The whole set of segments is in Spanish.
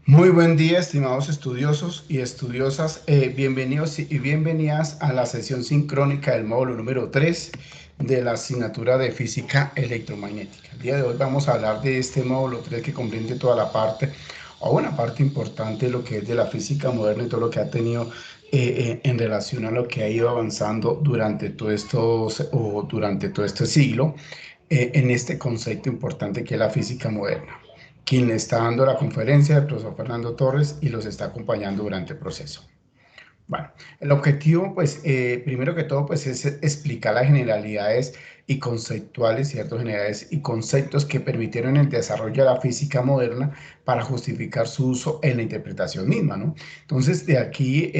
Muy buen día, estimados estudiosos y estudiosas. Bienvenidos y bienvenidas a la sesión sincrónica del módulo número 3 de la asignatura de Física Electromagnética. El día de hoy vamos a hablar de este módulo 3 que comprende toda la parte, o una parte importante de lo que es de la física moderna y todo lo que ha tenido en relación a lo que ha ido avanzando durante durante todo este siglo en este concepto importante que es la física moderna. Quien le está dando la conferencia es el profesor Fernando Torres y los está acompañando durante el proceso. Bueno, el objetivo, pues, primero que todo, pues, es explicar las generalidades y conceptuales, ciertos generalidades y conceptos que permitieron el desarrollo de la física moderna para justificar su uso en la interpretación misma, ¿no? Entonces, de aquí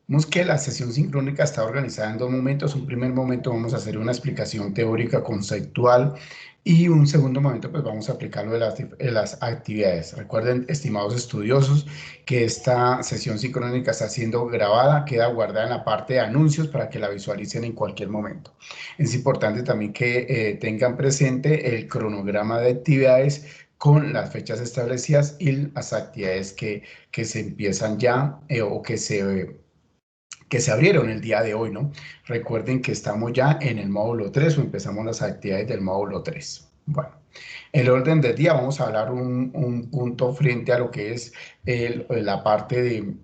vemos que la sesión sincrónica está organizada en dos momentos. Un primer momento vamos a hacer una explicación teórica conceptual y un segundo momento pues vamos a aplicarlo de las actividades. Recuerden, estimados estudiosos, que esta sesión sincrónica está siendo grabada, queda guardada en la parte de anuncios para que la visualicen en cualquier momento. Es importante también que tengan presente el cronograma de actividades con las fechas establecidas y las actividades que se empiezan ya o que se abrieron el día de hoy, ¿no? Recuerden que estamos ya en el módulo 3 o empezamos las actividades del módulo 3. Bueno, el orden del día, vamos a hablar un punto frente a lo que es la parte de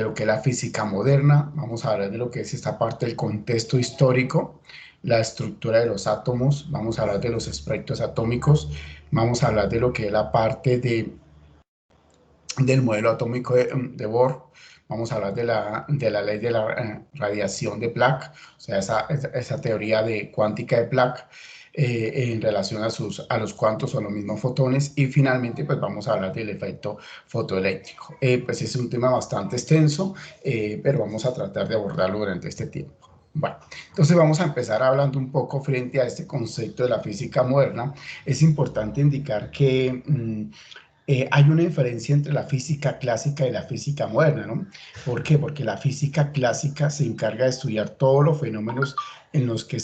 lo que es la física moderna. Vamos a hablar de lo que es esta parte del contexto histórico, la estructura de los átomos, vamos a hablar de los espectros atómicos, vamos a hablar de lo que es la parte del modelo atómico de Bohr. Vamos a hablar de la ley de la radiación de Planck, o sea, esa teoría de cuántica de Planck en relación a los cuantos o los mismos fotones. Y finalmente, pues vamos a hablar del efecto fotoeléctrico. Pues es un tema bastante extenso, pero vamos a tratar de abordarlo durante este tiempo. Bueno, entonces vamos a empezar hablando un poco frente a este concepto de la física moderna. Es importante indicar que hay una diferencia entre la física clásica y la física moderna, ¿no? ¿Por qué? Porque la física clásica se encarga de estudiar todos los fenómenos en los que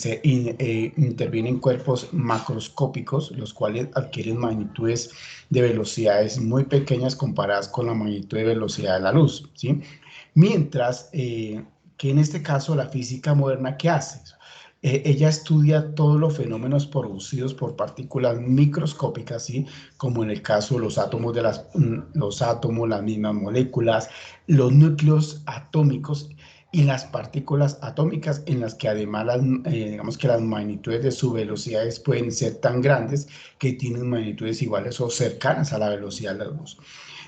intervienen cuerpos macroscópicos, los cuales adquieren magnitudes de velocidades muy pequeñas comparadas con la magnitud de velocidad de la luz, ¿sí? Mientras que en este caso la física moderna, ¿qué hace? Ella estudia todos los fenómenos producidos por partículas microscópicas, ¿sí? Como en el caso de los átomos, las mismas moléculas, los núcleos atómicos y las partículas atómicas, en las que además digamos que las magnitudes de sus velocidades pueden ser tan grandes que tienen magnitudes iguales o cercanas a la velocidad de la luz.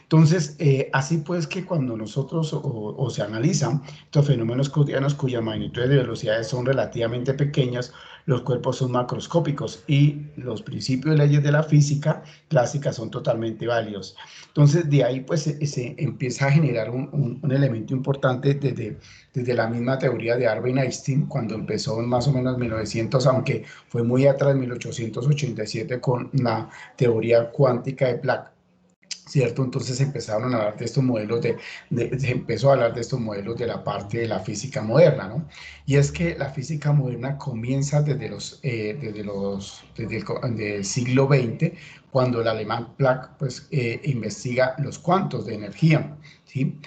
Entonces, así pues que cuando nosotros o se analizan estos fenómenos cotidianos cuyas magnitudes de velocidades son relativamente pequeñas, los cuerpos son macroscópicos y los principios y leyes de la física clásica son totalmente válidos. Entonces, de ahí pues se empieza a generar un elemento importante desde la misma teoría de Albert Einstein, cuando empezó en más o menos 1900, aunque fue muy atrás, 1887, con la teoría cuántica de Planck. ¿Cierto? Entonces empezaron a hablar de estos modelos se empezó a hablar de estos modelos de la parte de la física moderna, ¿no? Y es que la física moderna comienza desde el siglo XX, cuando el alemán Planck, pues, investiga los cuantos de energía, ¿sí?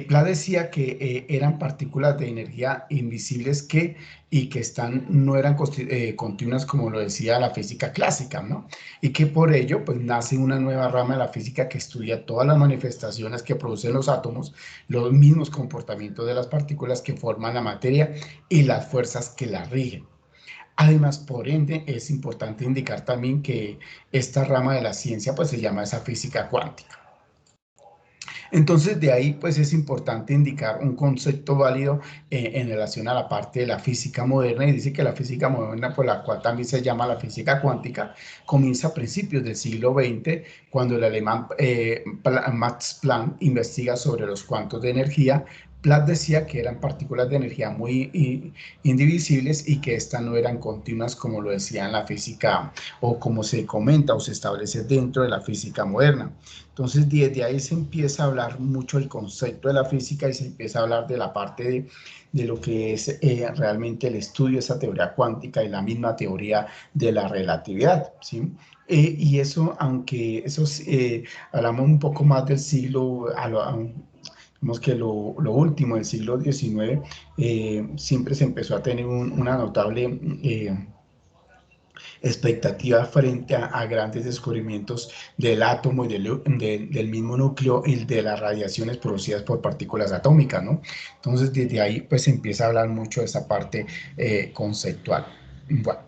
Planck decía que eran partículas de energía invisibles no eran continuas como lo decía la física clásica, ¿no? Y que por ello pues nace una nueva rama de la física que estudia todas las manifestaciones que producen los átomos, los mismos comportamientos de las partículas que forman la materia y las fuerzas que la rigen. Además, por ende, es importante indicar también que esta rama de la ciencia pues se llama esa física cuántica. Entonces, de ahí, pues es importante indicar un concepto válido en relación a la parte de la física moderna, y dice que la física moderna, por la cual también se llama la física cuántica, comienza a principios del siglo XX, cuando el alemán Max Planck investiga sobre los cuantos de energía. Planck decía que eran partículas de energía muy indivisibles y que estas no eran continuas como lo decía en la física o como se comenta o se establece dentro de la física moderna. Entonces, desde ahí se empieza a hablar mucho del concepto de la física y se empieza a hablar de la parte de lo que es realmente el estudio de esa teoría cuántica y la misma teoría de la relatividad, ¿sí? Y eso, aunque eso hablamos un poco más del siglo, digamos que lo último del siglo XIX, siempre se empezó a tener una notable expectativa frente a grandes descubrimientos del átomo y del mismo núcleo y de las radiaciones producidas por partículas atómicas, ¿no? Entonces, desde ahí, pues, se empieza a hablar mucho de esa parte conceptual. Bueno.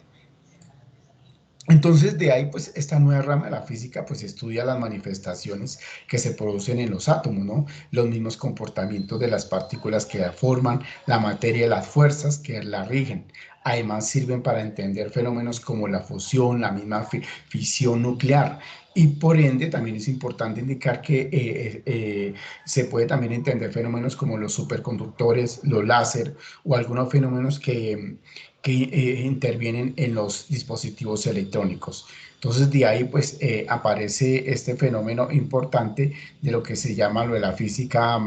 Entonces, de ahí, pues, esta nueva rama de la física, pues, estudia las manifestaciones que se producen en los átomos, ¿no? Los mismos comportamientos de las partículas que la forman, la materia y las fuerzas que la rigen. Además, sirven para entender fenómenos como la fusión, la misma fisión nuclear. Y por ende, también es importante indicar que se puede también entender fenómenos como los superconductores, los láser o algunos fenómenos que intervienen en los dispositivos electrónicos. Entonces, de ahí pues aparece este fenómeno importante de lo que se llama lo de la física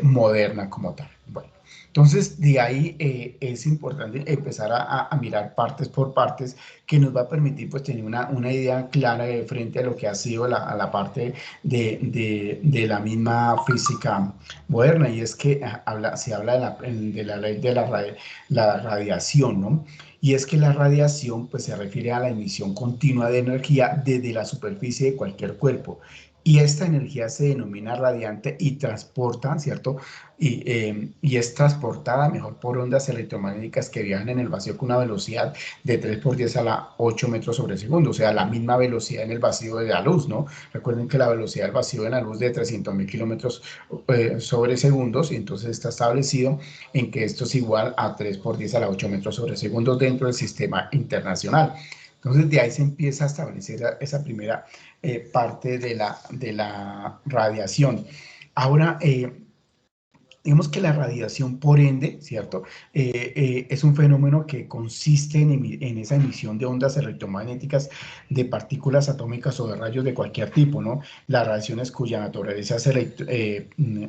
moderna como tal. Bueno, entonces de ahí es importante empezar a mirar partes por partes que nos va a permitir pues tener una idea clara de frente a lo que ha sido a la parte de la misma física moderna, y es que se habla de la ley de la radiación, ¿no? Y es que la radiación pues se refiere a la emisión continua de energía desde la superficie de cualquier cuerpo. Y esta energía se denomina radiante y transporta, ¿cierto? Y es transportada mejor por ondas electromagnéticas que viajan en el vacío con una velocidad de 3 por 10 a la 8 metros sobre segundo, o sea, la misma velocidad en el vacío de la luz, ¿no? Recuerden que la velocidad del vacío de la luz es de 300.000 kilómetros sobre segundos, y entonces está establecido en que esto es igual a 3 por 10 a la 8 metros sobre segundo dentro del sistema internacional. Entonces, de ahí se empieza a establecer esa primera parte de la radiación. Ahora, digamos que la radiación, por ende, ¿cierto? Es un fenómeno que consiste en esa emisión de ondas electromagnéticas de partículas atómicas o de rayos de cualquier tipo, ¿no? Las radiaciones cuya naturaleza es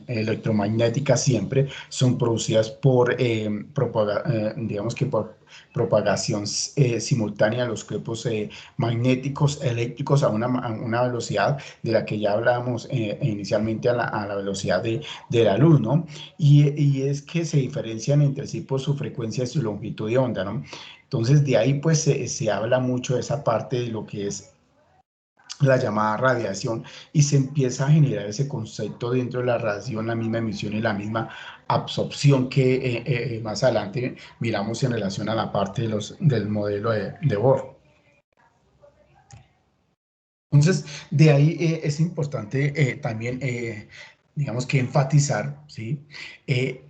electromagnética siempre son producidas por, digamos que por propagación simultánea de los cuerpos magnéticos eléctricos a una velocidad de la que ya hablábamos inicialmente a la velocidad de la luz, ¿no? Y es que se diferencian entre sí por su frecuencia y su longitud de onda, ¿no? Entonces, de ahí pues se habla mucho de esa parte de lo que es la llamada radiación, y se empieza a generar ese concepto dentro de la radiación, la misma emisión y la misma absorción que más adelante miramos en relación a la parte del modelo de Bohr. Entonces, de ahí es importante también, digamos que enfatizar, ¿sí? Eh,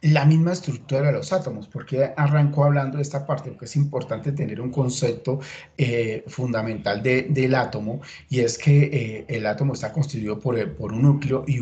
la misma estructura de los átomos. ¿Por qué arrancó hablando de esta parte? Porque es importante tener un concepto fundamental del átomo, y es que el átomo está constituido por un núcleo y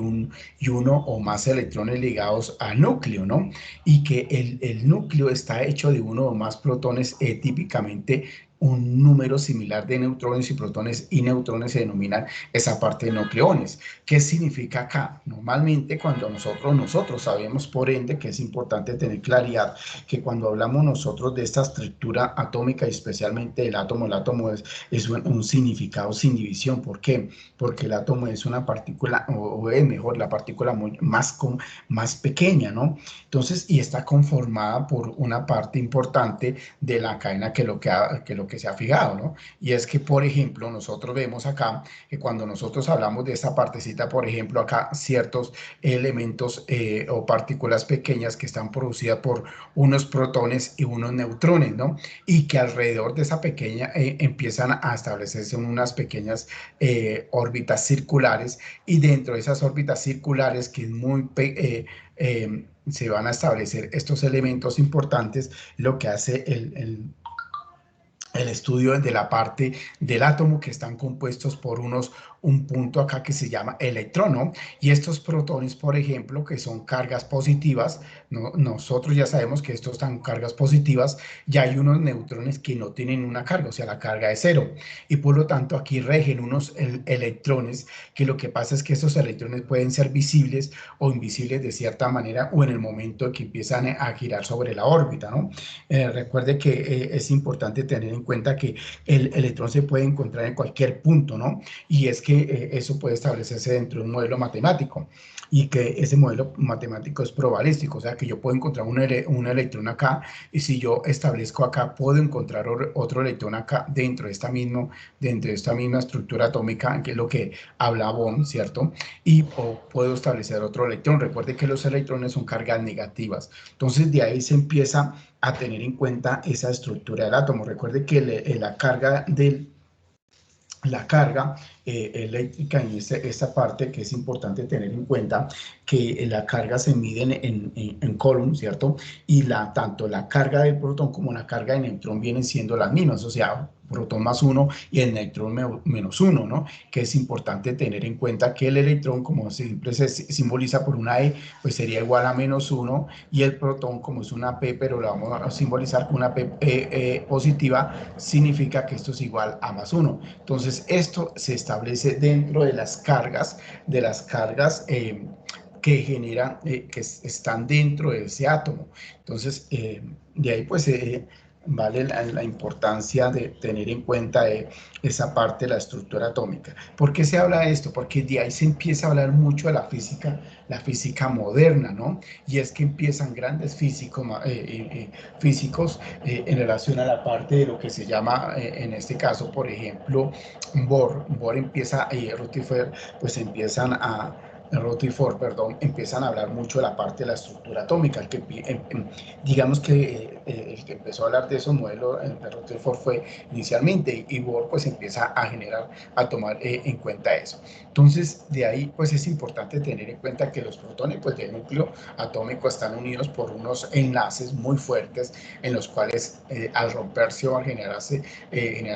uno o más electrones ligados al núcleo, ¿no? Y que el núcleo está hecho de uno o más protones, típicamente un número similar de neutrones y protones y neutrones se denominan esa parte de nucleones. ¿Qué significa acá? Normalmente cuando nosotros sabemos, por ende, que es importante tener claridad, que cuando hablamos nosotros de esta estructura atómica y especialmente del átomo, el átomo es un significado sin división. ¿Por qué? Porque el átomo es una partícula, o es mejor, la partícula más pequeña, ¿no? Entonces, y está conformada por una parte importante de la cadena que lo que se ha fijado, ¿no? Y es que, por ejemplo, nosotros vemos acá que cuando nosotros hablamos de esta partecita, por ejemplo, acá ciertos elementos o partículas pequeñas que están producidas por unos protones y unos neutrones, ¿no? Y que alrededor de esa pequeña empiezan a establecerse unas pequeñas órbitas circulares, y dentro de esas órbitas circulares, que es se van a establecer estos elementos importantes, lo que hace el estudio de la parte del átomo, que están compuestos por un punto acá que se llama electrón, ¿no? Y estos protones, por ejemplo, que son cargas positivas, ¿no? Nosotros ya sabemos que estos están cargas positivas, ya hay unos neutrones que no tienen una carga, o sea, la carga es cero, y por lo tanto aquí regen unos electrones, que lo que pasa es que esos electrones pueden ser visibles o invisibles de cierta manera, o en el momento que empiezan a girar sobre la órbita, ¿no? Recuerde que es importante tener en en cuenta que el electrón se puede encontrar en cualquier punto, ¿no? Y es que eso puede establecerse dentro de un modelo matemático y que ese modelo matemático es probabilístico, o sea que yo puedo encontrar un electrón acá y si yo establezco acá, puedo encontrar otro electrón acá dentro de esta misma estructura atómica, que es lo que habla Bohm, ¿cierto? Y puedo establecer otro electrón. Recuerde que los electrones son cargas negativas. Entonces, de ahí se empieza a tener en cuenta esa estructura del átomo. Recuerde que la carga eléctrica en esta parte, que es importante tener en cuenta que la carga se mide en Coulomb, ¿cierto? Y tanto la carga del protón como la carga del neutrón vienen siendo las mismas, o sea, protón más 1 y el neutrón menos 1, ¿no? Que es importante tener en cuenta que el electrón, como siempre se simboliza por una E, pues sería igual a menos 1, y el protón, como es una P, pero la vamos a simbolizar con una P positiva, significa que esto es igual a más 1. Entonces, esto se establece dentro de las cargas, que generan, que están dentro de ese átomo. Entonces, de ahí pues vale la importancia de tener en cuenta esa parte de la estructura atómica. ¿Por qué se habla de esto? Porque de ahí se empieza a hablar mucho de la física moderna, ¿no? Y es que empiezan grandes físicos en relación a la parte de lo que se llama, en este caso, por ejemplo, Bohr empieza, Rutherford, pues empiezan a Rutherford, perdón, empiezan a hablar mucho de la parte de la estructura atómica. Digamos que el que empezó a hablar de esos modelos de Rutherford fue inicialmente, y Bohr pues empieza a tomar en cuenta eso. Entonces, de ahí pues es importante tener en cuenta que los protones pues del núcleo atómico están unidos por unos enlaces muy fuertes en los cuales al romperse o al generarse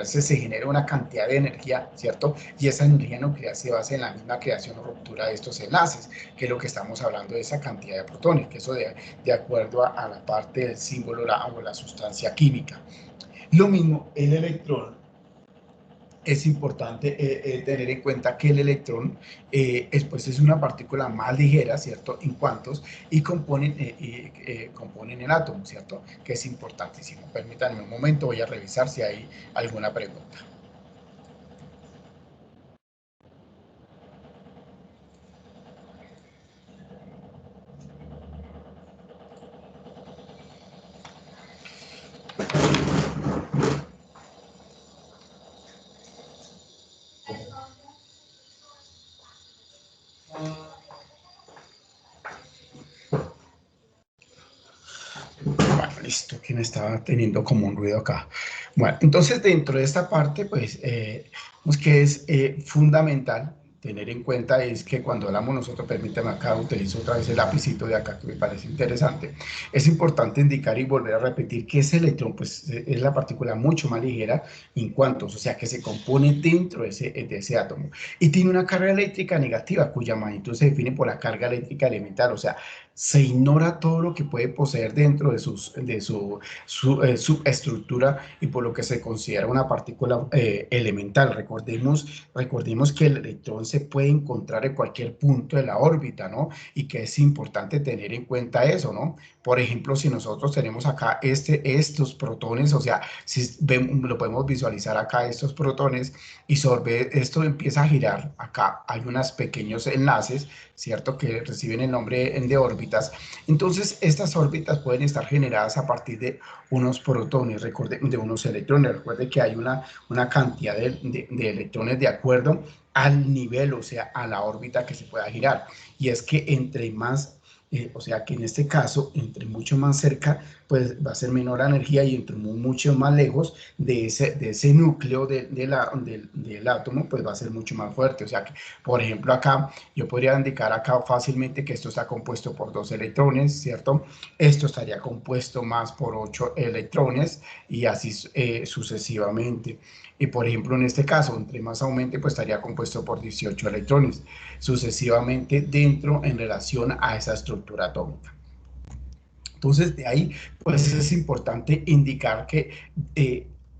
se genera una cantidad de energía, ¿cierto? Y esa energía nuclear se basa en la misma creación o ruptura de estos enlaces, que es lo que estamos hablando de esa cantidad de protones, que eso de acuerdo a la parte del símbolo o la sustancia química. Lo mismo, el electrón, es importante tener en cuenta que el electrón pues es una partícula más ligera, ¿cierto? En cuantos, y componen el átomo, ¿cierto? Que es importantísimo. Permítanme un momento, voy a revisar si hay alguna pregunta. Bueno, listo, que me estaba teniendo como un ruido acá. Bueno, entonces dentro de esta parte, pues, pues que es fundamental tener en cuenta es que cuando hablamos nosotros, permítanme acá, utilizo otra vez el lapicito de acá que me parece interesante, es importante indicar y volver a repetir que ese electrón, pues, es la partícula mucho más ligera en cuantos, o sea, que se compone dentro de ese átomo y tiene una carga eléctrica negativa cuya magnitud se define por la carga eléctrica elemental, o sea, se ignora todo lo que puede poseer dentro de su estructura y por lo que se considera una partícula elemental. Recordemos que el electrón se puede encontrar en cualquier punto de la órbita, ¿no? Y que es importante tener en cuenta eso, ¿no? Por ejemplo, si nosotros tenemos acá estos protones, o sea, si lo podemos visualizar acá, estos protones, y sobre esto empieza a girar, acá hay unos pequeños enlaces, ¿cierto? Que reciben el nombre de órbitas. Entonces, estas órbitas pueden estar generadas a partir de unos protones, de unos electrones. Recuerde que hay una cantidad de electrones de acuerdo al nivel, o sea, a la órbita que se pueda girar. Y es que entre más o sea que en este caso, entre mucho más cerca, pues va a ser menor la energía, y entre mucho más lejos de ese núcleo del átomo, pues va a ser mucho más fuerte. O sea que, por ejemplo, acá yo podría indicar acá fácilmente que esto está compuesto por 2 electrones, ¿cierto? Esto estaría compuesto más por 8 electrones y así sucesivamente. Y por ejemplo, en este caso, entre más aumente, pues estaría compuesto por 18 electrones, sucesivamente dentro en relación a esa estructura atómica. Entonces, de ahí, pues es importante indicar que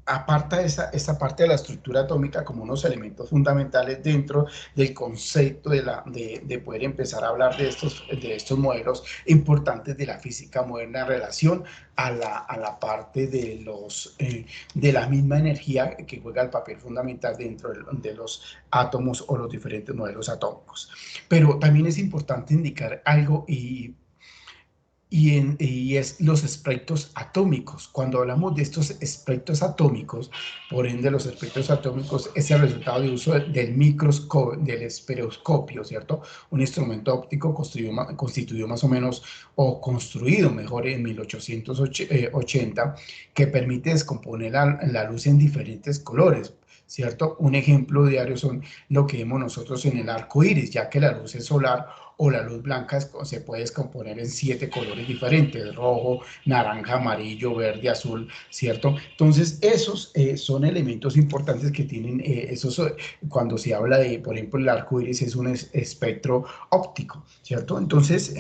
aparta esa parte de la estructura atómica como unos elementos fundamentales dentro del concepto de poder empezar a hablar de estos modelos importantes de la física moderna en relación a la parte de la misma energía que juega el papel fundamental dentro de los átomos o los diferentes modelos atómicos. Pero también es importante indicar algo y es los espectros atómicos. Cuando hablamos de estos espectros atómicos, por ende los espectros atómicos es el resultado de uso del microscopio, del esperoscopio, ¿cierto? Un instrumento óptico constituido más o menos, o construido mejor en 1880, que permite descomponer la luz en diferentes colores, ¿cierto? Un ejemplo diario son lo que vemos nosotros en el arco iris, ya que la luz es solar o la luz blanca se puede descomponer en 7 colores diferentes: rojo, naranja, amarillo, verde, azul, ¿cierto? Entonces, esos son elementos importantes que tienen, cuando se habla de, por ejemplo, el arco iris es un espectro óptico, ¿cierto? Entonces,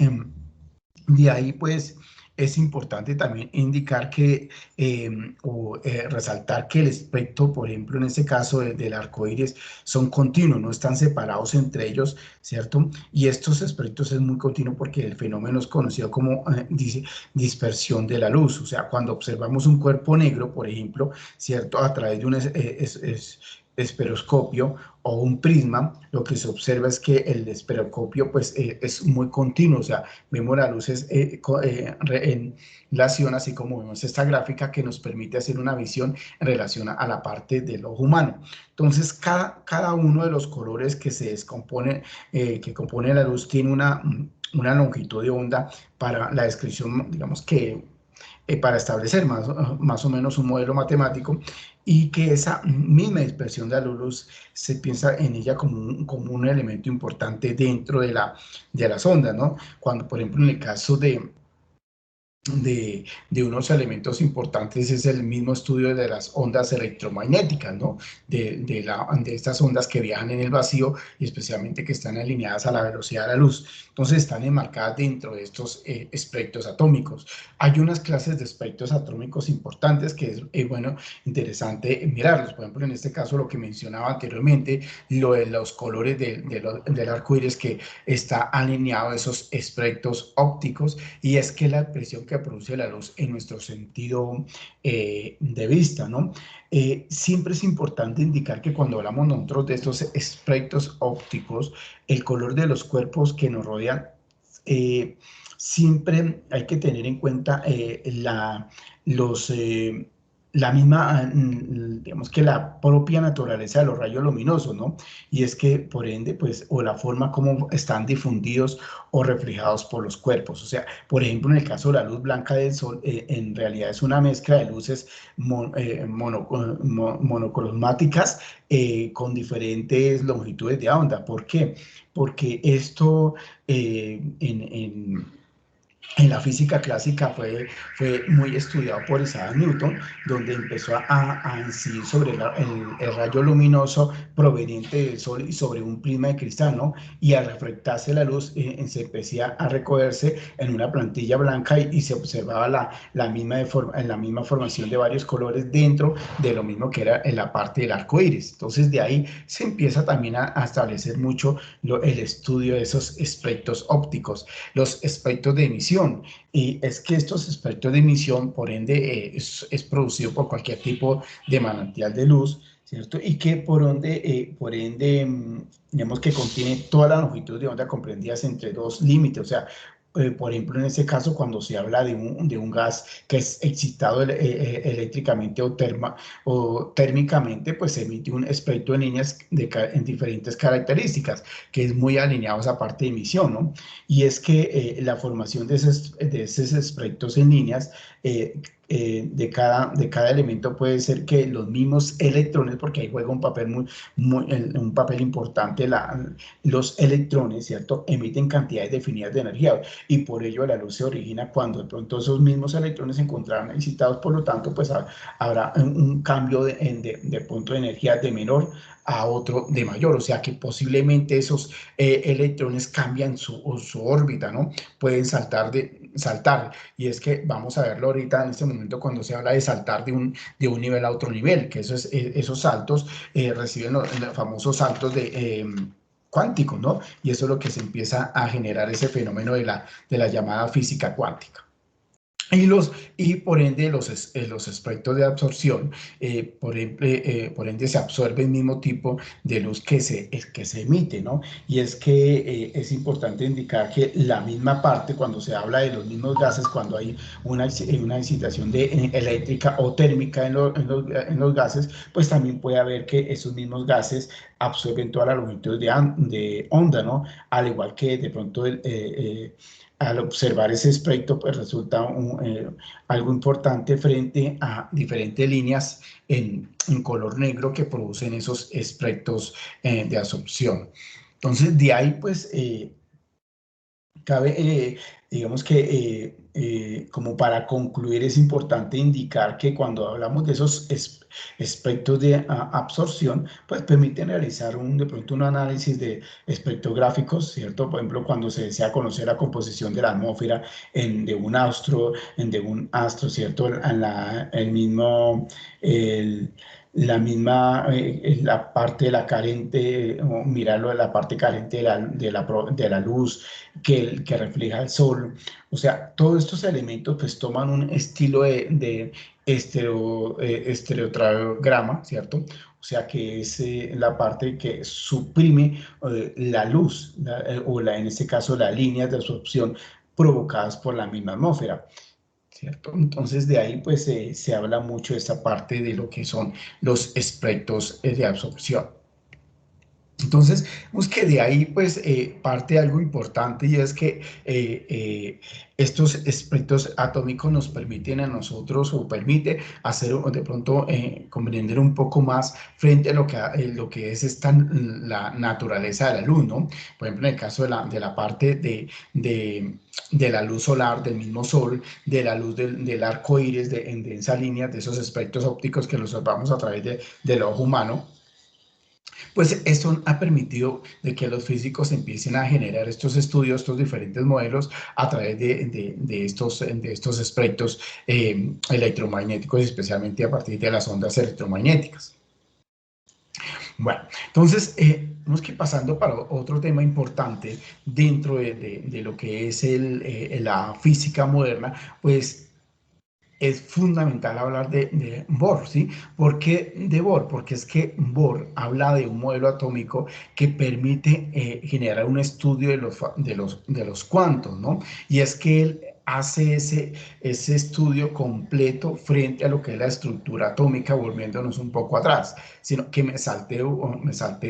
de ahí, pues, es importante también indicar que, resaltar que el espectro, por ejemplo, en este caso del arco iris, son continuos, no están separados entre ellos, ¿cierto? Y estos espectros es muy continuo porque el fenómeno es conocido como dice, dispersión de la luz. O sea, cuando observamos un cuerpo negro, por ejemplo, ¿cierto? A través de un esperoscopio o un prisma, lo que se observa es que el esperoscopio pues es muy continuo, o sea, vemos las luces en relación, así como vemos esta gráfica que nos permite hacer una visión en relación a la parte del ojo humano. Entonces, cada uno de los colores que se descomponen, que compone la luz, tiene una longitud de onda para la descripción, digamos que para establecer más o menos un modelo matemático, y que esa misma dispersión de la luz se piensa en ella como un elemento importante dentro de las ondas, ¿no? Cuando, por ejemplo, en el caso de unos elementos importantes es el mismo estudio de las ondas electromagnéticas, ¿no? De estas ondas que viajan en el vacío y especialmente que están alineadas a la velocidad de la luz. Entonces están enmarcadas dentro de estos espectros atómicos. Hay unas clases de espectros atómicos importantes que es bueno, interesante mirarlos. Por ejemplo, en este caso lo que mencionaba anteriormente, lo de los colores del arco iris, que está alineado a esos espectros ópticos, y es que la expresión que produce la luz en nuestro sentido de vista, ¿no? Siempre es importante indicar que cuando hablamos nosotros de estos espectros ópticos, el color de los cuerpos que nos rodean, siempre hay que tener en cuenta los, la misma, digamos que la propia naturaleza de los rayos luminosos, ¿no? Y es que, por ende, pues, o la forma como están difundidos o reflejados por los cuerpos. O sea, por ejemplo, en el caso de la luz blanca del sol, en realidad es una mezcla de luces monocromáticas con diferentes longitudes de onda. ¿Por qué? Porque esto en la física clásica fue muy estudiado por Isaac Newton, donde empezó a incidir sobre el rayo luminoso proveniente del sol y sobre un prisma de cristal, ¿no? Y al reflectarse la luz, se empecía a recogerse en una plantilla blanca y se observaba la misma formación de varios colores dentro de lo mismo que era en la parte del arco iris. Entonces, de ahí se empieza también a establecer mucho el estudio de esos espectros ópticos, los espectros de emisión. Y es que estos espectros de emisión, por ende, es producido por cualquier tipo de manantial de luz, ¿cierto? Y que por ende, digamos que contiene toda la longitud de onda comprendidas entre dos límites. O sea, por ejemplo, en este caso, cuando se habla de un gas que es excitado eléctricamente o térmicamente, pues se emite un espectro de líneas en diferentes características, que es muy alineado a esa parte de emisión, ¿no? Y es que la formación de esos espectros en líneas de cada elemento puede ser que los mismos electrones, porque ahí juega un papel un papel importante los electrones, ¿cierto? Emiten cantidades definidas de energía, y por ello la luz se origina cuando de pronto esos mismos electrones se encontrarán excitados. Por lo tanto, pues habrá un cambio de punto de energía de menor a otro de mayor, o sea que posiblemente esos electrones cambian su órbita, ¿no? Pueden saltar, y es que vamos a verlo ahorita en este momento cuando se habla de saltar de un nivel a otro nivel, que esos saltos reciben los famosos saltos cuánticos, ¿no? Y eso es lo que se empieza a generar ese fenómeno de la llamada física cuántica. Y por ende los espectros de absorción, por ende se absorbe el mismo tipo de luz que se emite, ¿no? Y es que es importante indicar que la misma parte, cuando se habla de los mismos gases, cuando hay una excitación eléctrica o térmica en los gases, pues también puede haber que esos mismos gases absorben toda la longitud de onda, ¿no? Al igual que de pronto al observar ese espectro, pues resulta algo importante frente a diferentes líneas en color negro que producen esos espectros de absorción. Entonces, de ahí, pues, cabe, digamos que, como para concluir, es importante indicar que cuando hablamos de esos espectros de absorción, pues permiten realizar de pronto un análisis de espectrográficos, ¿cierto? Por ejemplo, cuando se desea conocer la composición de la atmósfera de un astro, ¿cierto? El mismo, el, la parte de la carente, o mirarlo de la parte carente de la luz que refleja el sol. O sea, todos estos elementos pues toman un estilo de estereograma, ¿cierto? O sea, que es la parte que suprime la luz, en este caso las líneas de absorción provocadas por la misma atmósfera. ¿Cierto? Entonces de ahí pues se habla mucho de esta parte de lo que son los espectros de absorción. Entonces, vemos que de ahí pues parte algo importante y es que estos espectros atómicos nos permiten a nosotros o permite hacer de pronto comprender un poco más frente a lo que es la naturaleza de la luz, ¿no? Por ejemplo, en el caso de la parte de la luz solar, del mismo sol, de la luz del arco iris en esa línea, de esos espectros ópticos que los observamos a través del ojo humano. Pues esto ha permitido de que los físicos empiecen a generar estos estudios, estos diferentes modelos a través de estos espectros electromagnéticos, especialmente a partir de las ondas electromagnéticas. Bueno, entonces, vamos que pasando para otro tema importante dentro de lo que es la física moderna, pues es fundamental hablar de Bohr, ¿sí? ¿Por qué de Bohr? Porque es que Bohr habla de un modelo atómico que permite generar un estudio de los cuantos, ¿no? Y es que él hace ese estudio completo frente a lo que es la estructura atómica, volviéndonos un poco atrás, sino que me salté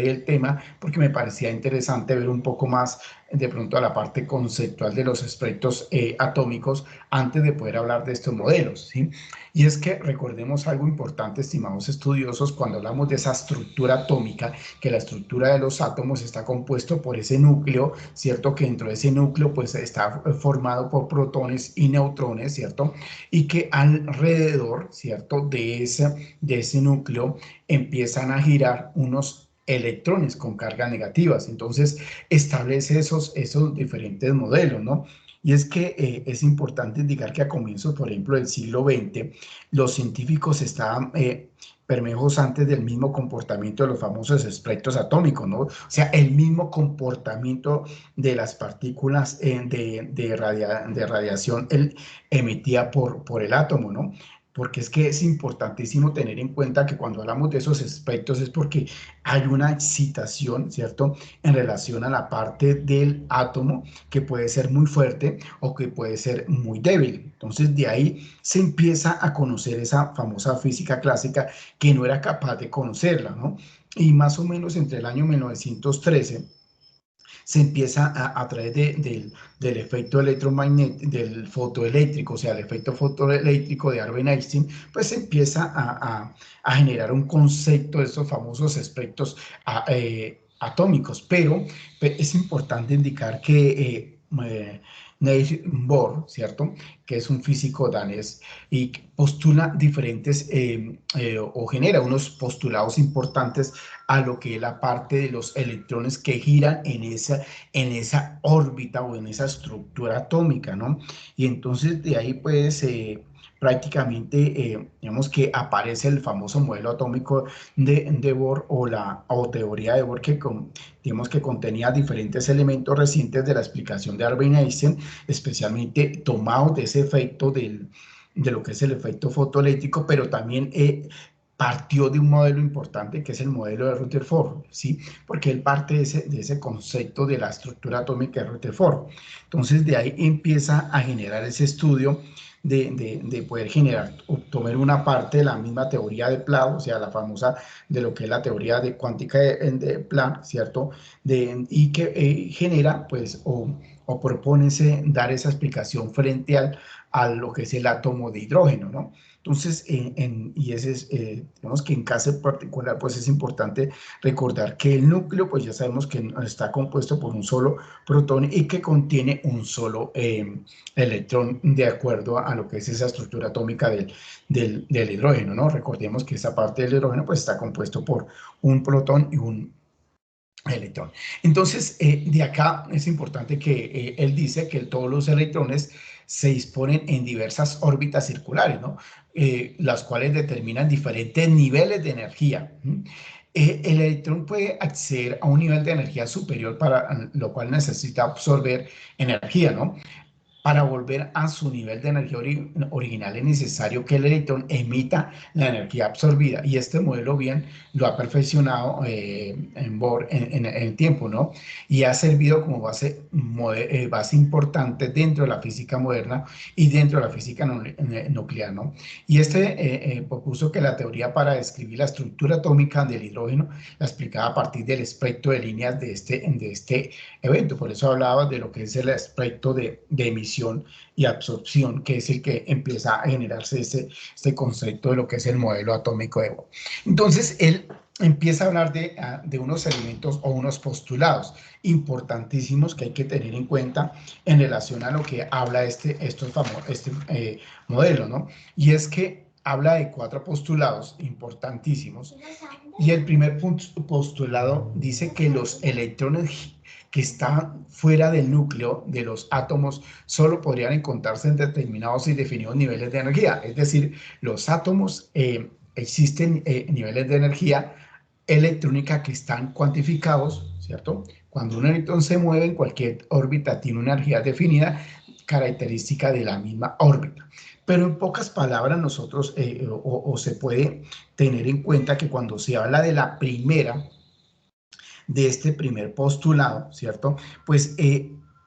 el tema porque me parecía interesante ver un poco más de pronto a la parte conceptual de los espectros atómicos antes de poder hablar de estos modelos, ¿sí? Y es que recordemos algo importante, estimados estudiosos, cuando hablamos de esa estructura atómica, que la estructura de los átomos está compuesto por ese núcleo, ¿cierto? Que dentro de ese núcleo pues está formado por protones y neutrones, ¿cierto? Y que alrededor, ¿cierto? De ese núcleo empiezan a girar unos electrones con cargas negativas. Entonces, establece esos diferentes modelos, ¿no? Y es que es importante indicar que a comienzos, por ejemplo, del siglo XX, los científicos estaban permejos antes del mismo comportamiento de los famosos espectros atómicos, ¿no? O sea, el mismo comportamiento de las partículas de radiación emitida por el átomo, ¿no? Porque es que es importantísimo tener en cuenta que cuando hablamos de esos espectros es porque hay una excitación, ¿cierto? En relación a la parte del átomo que puede ser muy fuerte o que puede ser muy débil. Entonces de ahí se empieza a conocer esa famosa física clásica que no era capaz de conocerla, ¿no? Y más o menos entre el año 1913 se empieza a través del efecto electromagnético, del fotoeléctrico, o sea, el efecto fotoeléctrico de Albert Einstein, pues se empieza a generar un concepto de estos famosos espectros atómicos, pero es importante indicar que Niels Bohr, ¿cierto? Que es un físico danés y postula diferentes o genera unos postulados importantes a lo que es la parte de los electrones que giran en esa órbita o en esa estructura atómica, ¿no? Y entonces de ahí pues prácticamente digamos que aparece el famoso modelo atómico de Bohr o teoría de Bohr digamos que contenía diferentes elementos recientes de la explicación de Albert Einstein, especialmente tomados de ese efecto de lo que es el efecto fotoeléctrico, pero también partió de un modelo importante que es el modelo de Rutherford, ¿sí? Porque él parte de ese concepto de la estructura atómica de Rutherford. Entonces de ahí empieza a generar ese estudio de poder generar, tomar una parte de la misma teoría de Planck, o sea, la famosa de lo que es la teoría de cuántica de Planck, ¿cierto? Y que genera, pues, o propone dar esa explicación frente a lo que es el átomo de hidrógeno, ¿no? Entonces, y ese es, digamos que en caso particular, pues es importante recordar que el núcleo, pues ya sabemos que está compuesto por un solo protón y que contiene un solo electrón de acuerdo a lo que es esa estructura atómica del hidrógeno, ¿no? Recordemos que esa parte del hidrógeno, pues está compuesto por un protón y un electrón. Entonces, de acá es importante que él dice que todos los electrones se disponen en diversas órbitas circulares, ¿no? Las cuales determinan diferentes niveles de energía. El electrón puede acceder a un nivel de energía superior, para lo cual necesita absorber energía, ¿no? Para volver a su nivel de energía original es necesario que el electrón emita la energía absorbida, y este modelo bien lo ha perfeccionado en Bohr en el tiempo, ¿no? Y ha servido como base importante dentro de la física moderna y dentro de la física nuclear, ¿no? Y propuso que la teoría para describir la estructura atómica del hidrógeno la explicaba a partir del espectro de líneas de este evento. Por eso hablaba de lo que es el espectro de emisión y absorción, que es el que empieza a generarse este concepto de lo que es el modelo atómico de Bohr. Entonces, él empieza a hablar de unos elementos o unos postulados importantísimos que hay que tener en cuenta en relación a lo que habla este modelo, ¿no? Y es que habla de 4 postulados importantísimos. Y el primer postulado dice que los electrones que están fuera del núcleo de los átomos solo podrían encontrarse en determinados y definidos niveles de energía. Es decir, los átomos existen niveles de energía electrónica que están cuantificados, ¿cierto? Cuando un electrón se mueve en cualquier órbita tiene una energía definida, característica de la misma órbita. Pero en pocas palabras nosotros, o se puede tener en cuenta que cuando se habla de la primera, de este primer postulado, ¿cierto? Pues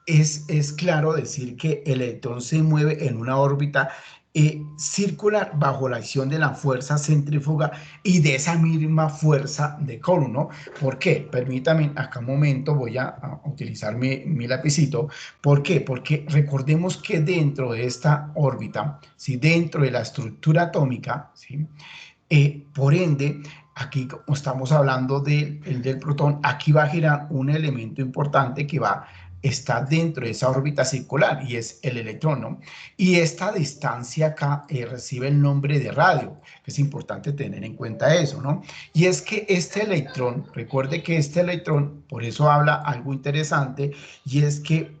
es claro decir que el electrón se mueve en una órbita circular bajo la acción de la fuerza centrífuga y de esa misma fuerza de Coulomb, ¿no? ¿Por qué? Permítame, acá un momento voy a utilizar mi lapicito. ¿Por qué? Porque recordemos que dentro de esta órbita, ¿sí? Dentro de la estructura atómica, ¿sí? Por ende, aquí como estamos hablando del protón, aquí va a girar un elemento importante que está dentro de esa órbita circular y es el electrón, ¿no? Y esta distancia acá recibe el nombre de radio, que es importante tener en cuenta eso, ¿no? Y es que este electrón, recuerde que este electrón, por eso habla algo interesante, y es que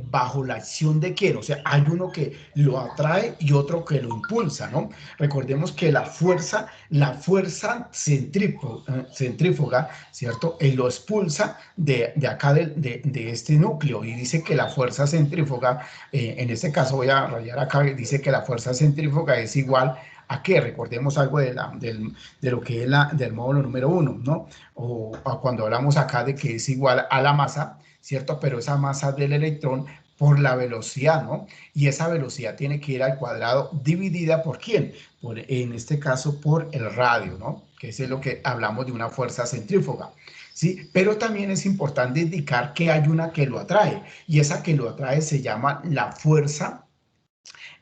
bajo la acción de quién, o sea, hay uno que lo atrae y otro que lo impulsa, ¿no? Recordemos que la fuerza centrífuga, ¿cierto? Él lo expulsa de acá de este núcleo y dice que la fuerza centrífuga, en este caso voy a rayar acá, dice que la fuerza centrífuga es igual ¿a qué? Recordemos algo de lo que es del módulo número 1, ¿no? O cuando hablamos acá de que es igual a la masa, ¿cierto? Pero esa masa del electrón por la velocidad, ¿no? Y esa velocidad tiene que ir al cuadrado dividida por ¿quién? En este caso, por el radio, ¿no? Que es lo que hablamos de una fuerza centrífuga, ¿sí? Pero también es importante indicar que hay una que lo atrae, y esa que lo atrae se llama la fuerza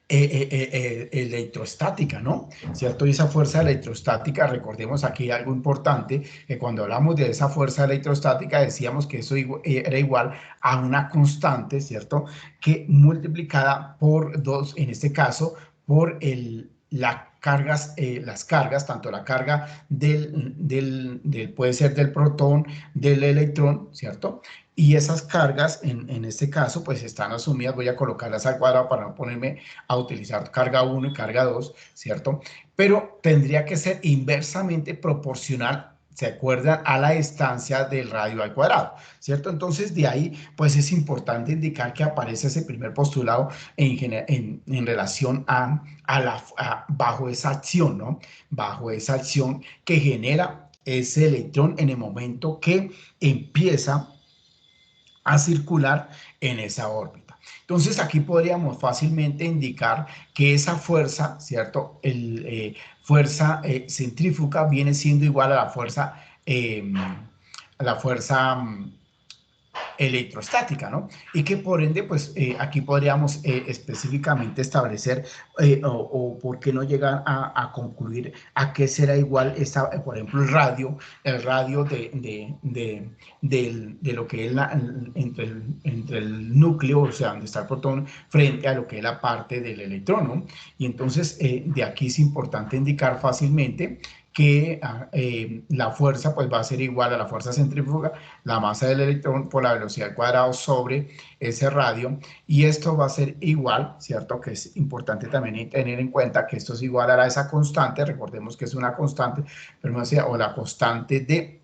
electrostática, ¿no? ¿Cierto? Y esa fuerza electrostática, recordemos aquí algo importante, que cuando hablamos de esa fuerza electrostática decíamos que eso era igual a una constante, ¿cierto? Que multiplicada por 2, en este caso, por las cargas, tanto la carga puede ser del protón, del electrón, ¿cierto? Y esas cargas, en este caso, pues están asumidas, voy a colocarlas al cuadrado para no ponerme a utilizar carga 1 y carga 2, ¿cierto? Pero tendría que ser inversamente proporcional, ¿se acuerdan? A la distancia del radio al cuadrado, ¿cierto? Entonces, de ahí, pues es importante indicar que aparece ese primer postulado en relación bajo esa acción, ¿no? Bajo esa acción que genera ese electrón en el momento que empieza a circular en esa órbita. Entonces aquí podríamos fácilmente indicar que esa fuerza, ¿cierto? Fuerza centrífuga viene siendo igual a la fuerza electrostática, ¿no? Y que por ende, pues aquí podríamos específicamente establecer o por qué no llegar a concluir a qué será igual, por ejemplo, el radio de lo que es entre el núcleo, o sea, donde está el protón, frente a lo que es la parte del electrón, ¿no? Y entonces, de aquí es importante indicar fácilmente que la fuerza pues va a ser igual a la fuerza centrífuga, la masa del electrón por la velocidad al cuadrado sobre ese radio, y esto va a ser igual, ¿cierto? Que es importante también tener en cuenta que esto es igual a esa constante, recordemos que es una constante, o la constante de,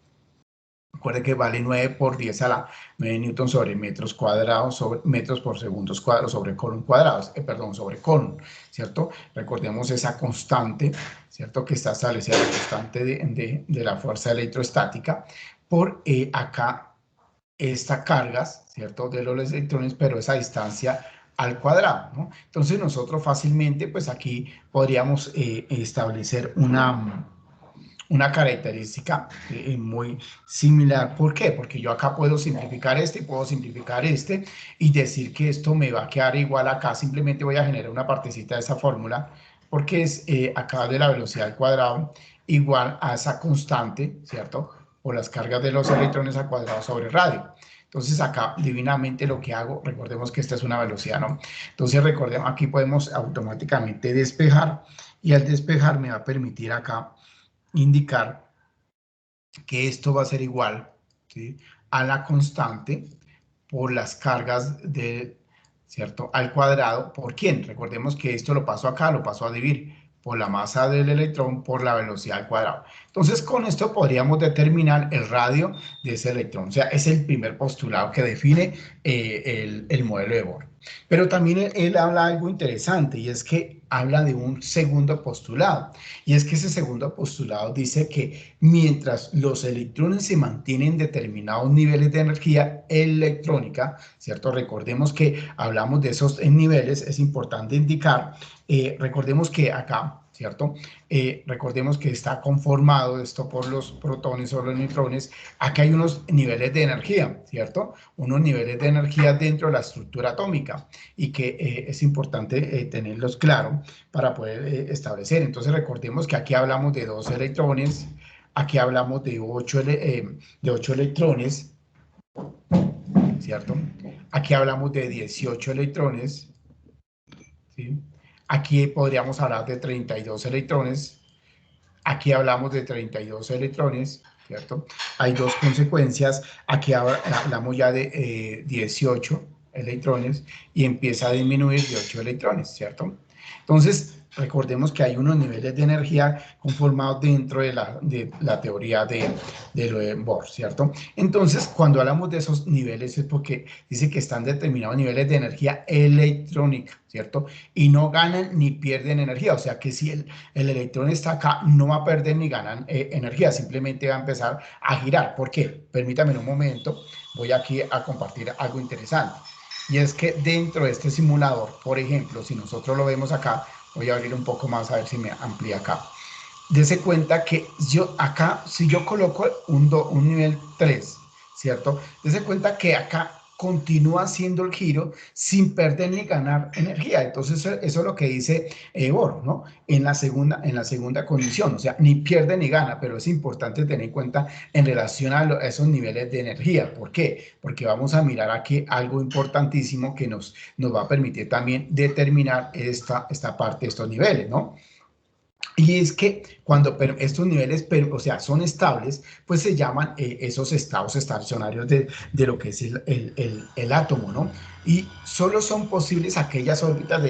recuerde que vale 9 por 10 a la 9 newton sobre metros cuadrados, sobre metros por segundos cuadrados sobre column cuadrados, perdón, sobre column, ¿cierto? Recordemos esa constante, ¿cierto? Que está establecida la constante de la fuerza electrostática por acá esta cargas, ¿cierto? De los electrones, pero esa distancia al cuadrado, ¿no? Entonces nosotros fácilmente, pues aquí podríamos establecer una característica muy similar. ¿Por qué? Porque yo acá puedo simplificar este, puedo simplificar este y decir que esto me va a quedar igual acá. Simplemente voy a generar una partecita de esa fórmula porque es acá de la velocidad al cuadrado igual a esa constante, ¿cierto? O las cargas de los electrones al cuadrado sobre radio. Entonces acá divinamente lo que hago, recordemos que esta es una velocidad, ¿no? Entonces recordemos, aquí podemos automáticamente despejar y al despejar me va a permitir acá indicar que esto va a ser igual, ¿sí?, a la constante por las cargas ¿cierto?, al cuadrado. ¿Por quién? Recordemos que esto lo paso acá, lo paso a dividir por la masa del electrón por la velocidad al cuadrado. Entonces, con esto podríamos determinar el radio de ese electrón. O sea, es el primer postulado que define el modelo de Bohr. Pero también él habla algo interesante, y es que habla de un segundo postulado. Y es que ese segundo postulado dice que mientras los electrones se mantienen en determinados niveles de energía electrónica, ¿cierto? Recordemos que hablamos de esos niveles, es importante indicar, recordemos que acá, ¿cierto? Recordemos que está conformado esto por los protones o los neutrones. Acá hay unos niveles de energía, ¿cierto? Unos niveles de energía dentro de la estructura atómica y que es importante tenerlos claros para poder establecer. Entonces recordemos que aquí hablamos de 2 electrones, aquí hablamos de 8 electrones, ¿cierto? Aquí hablamos de 18 electrones, ¿sí? Aquí podríamos hablar de 32 electrones, aquí hablamos de 32 electrones, ¿cierto? Hay 2 consecuencias, aquí hablamos ya de 18 electrones y empieza a disminuir de 8 electrones, ¿cierto? Entonces, recordemos que hay unos niveles de energía conformados dentro de la teoría de lo de Bohr, ¿cierto? Entonces, cuando hablamos de esos niveles es porque dice que están determinados niveles de energía electrónica, ¿cierto? Y no ganan ni pierden energía, o sea que si el electrón está acá, no va a perder ni ganar energía, simplemente va a empezar a girar. ¿Por qué? Permítame un momento, voy aquí a compartir algo interesante. Y es que dentro de este simulador, por ejemplo, si nosotros lo vemos acá, voy a abrir un poco más a ver si me amplía acá. Dese cuenta que yo acá, si yo coloco un nivel 3, ¿cierto? Dese cuenta que acá continúa haciendo el giro sin perder ni ganar energía. Entonces, eso es lo que dice Bohr, ¿no? En la segunda condición, o sea, ni pierde ni gana, pero es importante tener en cuenta en relación a esos niveles de energía. ¿Por qué? Porque vamos a mirar aquí algo importantísimo que nos va a permitir también determinar esta parte, estos niveles, ¿no? Y es que cuando estos niveles, o sea, son estables, pues se llaman esos estados estacionarios de lo que es el átomo, ¿no? Y solo son posibles aquellas órbitas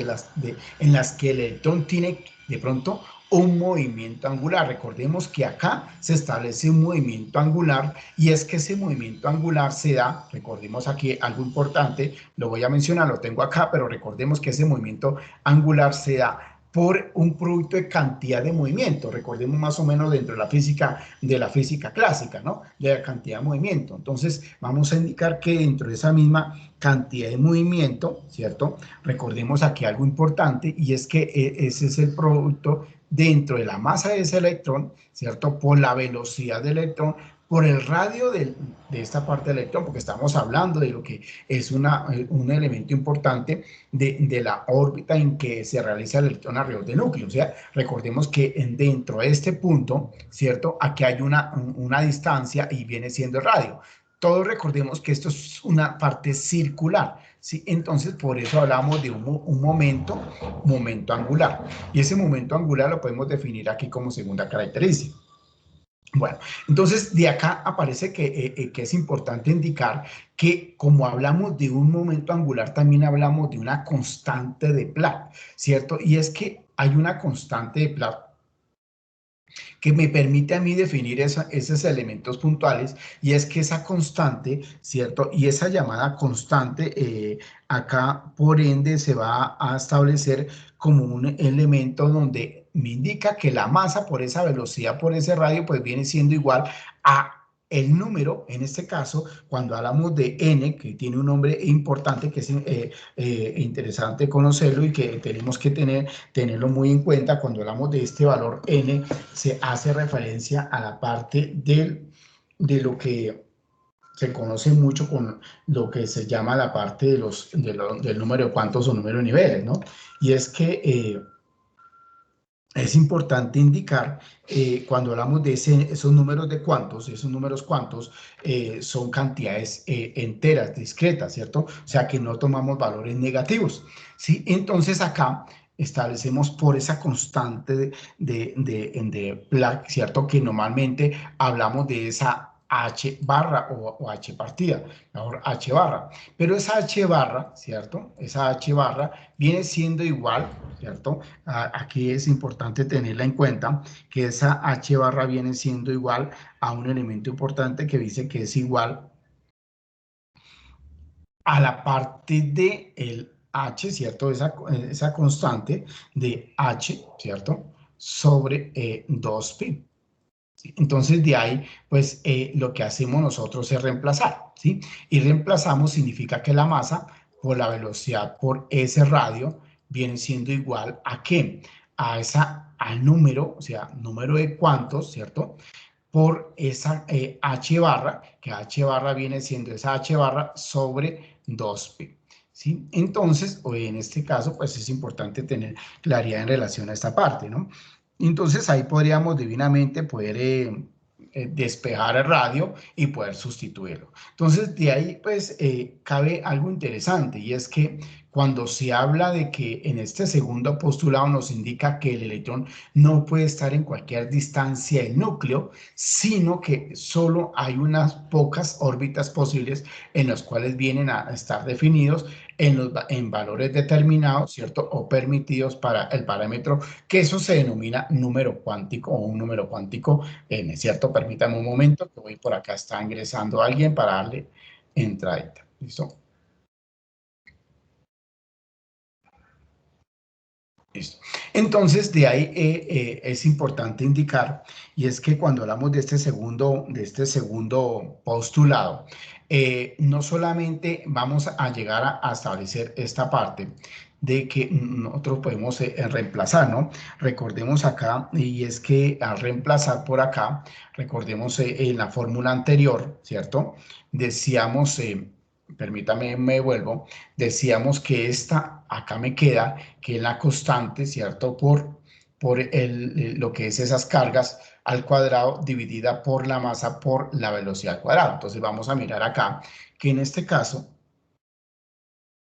en las que el electrón tiene de pronto un movimiento angular. Recordemos que acá se establece un movimiento angular y es que ese movimiento angular se da, recordemos aquí algo importante, lo voy a mencionar, lo tengo acá, pero recordemos que ese movimiento angular se da por un producto de cantidad de movimiento. Recordemos más o menos dentro de la física clásica, ¿no? De la cantidad de movimiento. Entonces, vamos a indicar que dentro de esa misma cantidad de movimiento, ¿cierto? Recordemos aquí algo importante y es que ese es el producto dentro de la masa de ese electrón, ¿cierto? Por la velocidad del electrón, por el radio de esta parte del electrón, porque estamos hablando de lo que es un elemento importante de la órbita en que se realiza el electrón alrededor del núcleo. O sea, recordemos que dentro de este punto, ¿cierto? Aquí hay una distancia y viene siendo el radio. Todos recordemos que esto es una parte circular, ¿sí? Entonces, por eso hablamos de un momento angular. Y ese momento angular lo podemos definir aquí como segunda característica. Bueno, entonces de acá aparece que es importante indicar que como hablamos de un momento angular, también hablamos de una constante de Planck, ¿cierto? Y es que hay una constante de Planck que me permite a mí definir esos elementos puntuales y es que esa constante, ¿cierto? Y esa llamada constante acá por ende se va a establecer como un elemento donde me indica que la masa por esa velocidad, por ese radio, pues viene siendo igual a el número, en este caso, cuando hablamos de n, que tiene un nombre importante, que es interesante conocerlo y que tenemos que tenerlo muy en cuenta cuando hablamos de este valor n, se hace referencia a la parte de lo que se conoce mucho con lo que se llama la parte del número de cuantos o número de niveles, ¿no? Y es que es importante indicar cuando hablamos de esos números de cuantos, esos números cuantos son cantidades enteras, discretas, ¿cierto? O sea que no tomamos valores negativos, ¿sí? Entonces acá establecemos por esa constante de Planck, ¿cierto? Que normalmente hablamos de esa H barra o H partida, mejor H barra. Pero esa H barra, ¿cierto? Esa H barra viene siendo igual, ¿cierto? Aquí es importante tenerla en cuenta, que esa H barra viene siendo igual a un elemento importante que dice que es igual a la parte de el H, ¿cierto? Esa constante de H, ¿cierto? Sobre 2pi. ¿Sí? Entonces, de ahí, pues, lo que hacemos nosotros es reemplazar, ¿sí? Y reemplazamos significa que la masa por la velocidad por ese radio viene siendo igual a ¿qué? Al número, o sea, número de cuantos, ¿cierto? Por esa H barra, que H barra viene siendo esa H barra sobre 2pi. ¿Sí? Entonces, o en este caso, pues es importante tener claridad en relación a esta parte, ¿no? Entonces ahí podríamos divinamente poder despejar el radio y poder sustituirlo. Entonces de ahí pues cabe algo interesante y es que cuando se habla de que en este segundo postulado nos indica que el electrón no puede estar en cualquier distancia del núcleo, sino que solo hay unas pocas órbitas posibles en las cuales vienen a estar definidos en valores determinados, ¿cierto? O permitidos para el parámetro, que eso se denomina número cuántico o un número cuántico n, ¿cierto? Permítame un momento, que voy por acá, está ingresando alguien para darle entradita, ¿listo? Listo. Entonces, de ahí es importante indicar, y es que cuando hablamos de este segundo postulado, no solamente vamos a llegar a establecer esta parte de que nosotros podemos reemplazar, ¿no? Recordemos acá, y es que al reemplazar por acá, recordemos en la fórmula anterior, ¿cierto? Decíamos permítame, me vuelvo, decíamos que esta, acá me queda, que es la constante, ¿cierto? Por lo que es esas cargas al cuadrado dividida por la masa por la velocidad al cuadrado. Entonces vamos a mirar acá que en este caso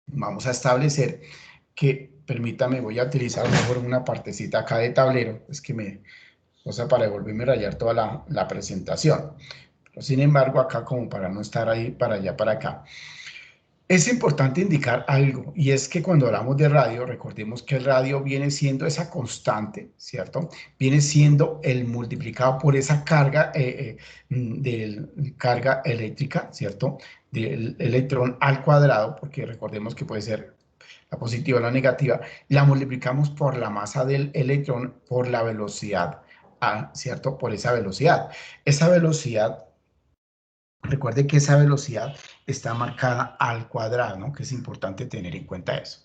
vamos a establecer que, permítame, voy a utilizar mejor una partecita acá de tablero, es que me, o sea, para devolverme a rayar toda la presentación. Pero, sin embargo, acá como para no estar ahí para allá, para acá. Es importante indicar algo, y es que cuando hablamos de radio, recordemos que el radio viene siendo esa constante, ¿cierto? Viene siendo el multiplicado por esa carga, carga eléctrica, ¿cierto? Del electrón al cuadrado, porque recordemos que puede ser la positiva o la negativa, la multiplicamos por la masa del electrón por la velocidad, ¿cierto? Por esa velocidad. Esa velocidad, recuerde que esa velocidad está marcada al cuadrado, ¿no? Que es importante tener en cuenta eso.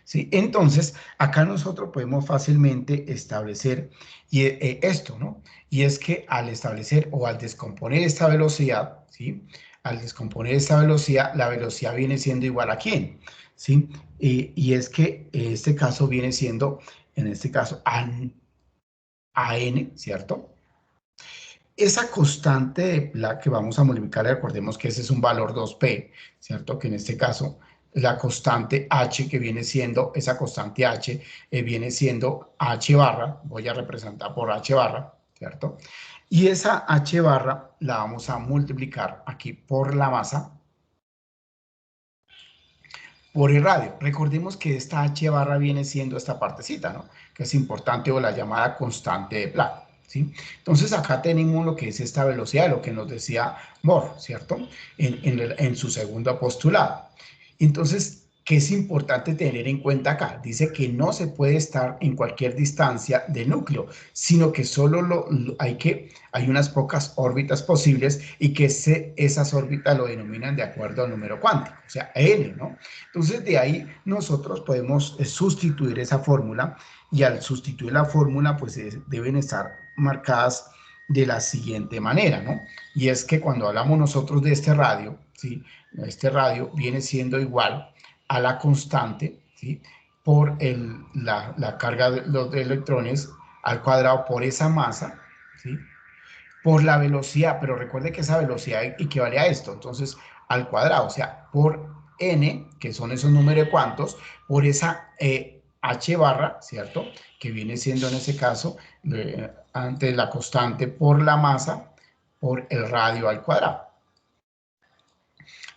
¿Sí? Entonces, acá nosotros podemos fácilmente establecer esto, ¿no? Y es que al establecer o al descomponer esta velocidad, ¿sí? Al descomponer esta velocidad, la velocidad viene siendo igual a ¿quién? ¿Sí? Y es que este caso viene siendo, en este caso, a n, ¿cierto? Esa constante de Planck que vamos a multiplicar, recordemos que ese es un valor 2p, ¿cierto? Que en este caso la constante h que viene siendo, esa constante h viene siendo h barra, voy a representar por h barra, ¿cierto? Y esa h barra la vamos a multiplicar aquí por la masa, por el radio. Recordemos que esta h barra viene siendo esta partecita, ¿no? Que es importante, o la llamada constante de Planck, ¿sí? Entonces acá tenemos lo que es esta velocidad, lo que nos decía Bohr, ¿cierto? En su segundo postulado. Entonces, ¿qué es importante tener en cuenta acá? Dice que no se puede estar en cualquier distancia del núcleo, sino que solo hay unas pocas órbitas posibles, y que esas órbitas lo denominan de acuerdo al número cuántico, o sea, n, ¿no? Entonces, de ahí nosotros podemos sustituir esa fórmula, y al sustituir la fórmula, pues deben estar marcadas de la siguiente manera, ¿no? Y es que cuando hablamos nosotros de este radio, ¿sí? Este radio viene siendo igual a la constante, ¿sí? Por la carga de los electrones al cuadrado por esa masa, ¿sí? Por la velocidad, pero recuerde que esa velocidad equivale a esto, entonces al cuadrado, o sea, por n, que son esos números de cuantos, por esa h barra, ¿cierto? Que viene siendo en ese caso, ante la constante por la masa, por el radio al cuadrado.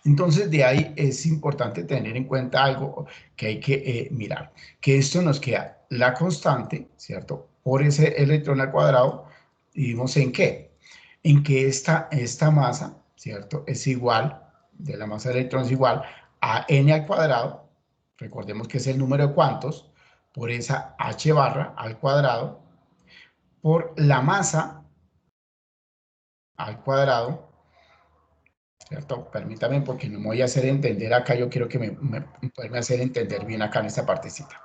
Entonces, de ahí es importante tener en cuenta algo que hay que mirar, que esto nos queda la constante, ¿cierto? Por ese electrón al cuadrado, y vimos en qué, en que esta masa, ¿cierto? Es igual, de la masa de electrones igual a n al cuadrado, recordemos que es el número de cuantos, por esa h barra al cuadrado, por la masa al cuadrado, ¿cierto? Permítame, porque no me voy a hacer entender acá, yo quiero que poderme hacer entender bien acá en esta partecita.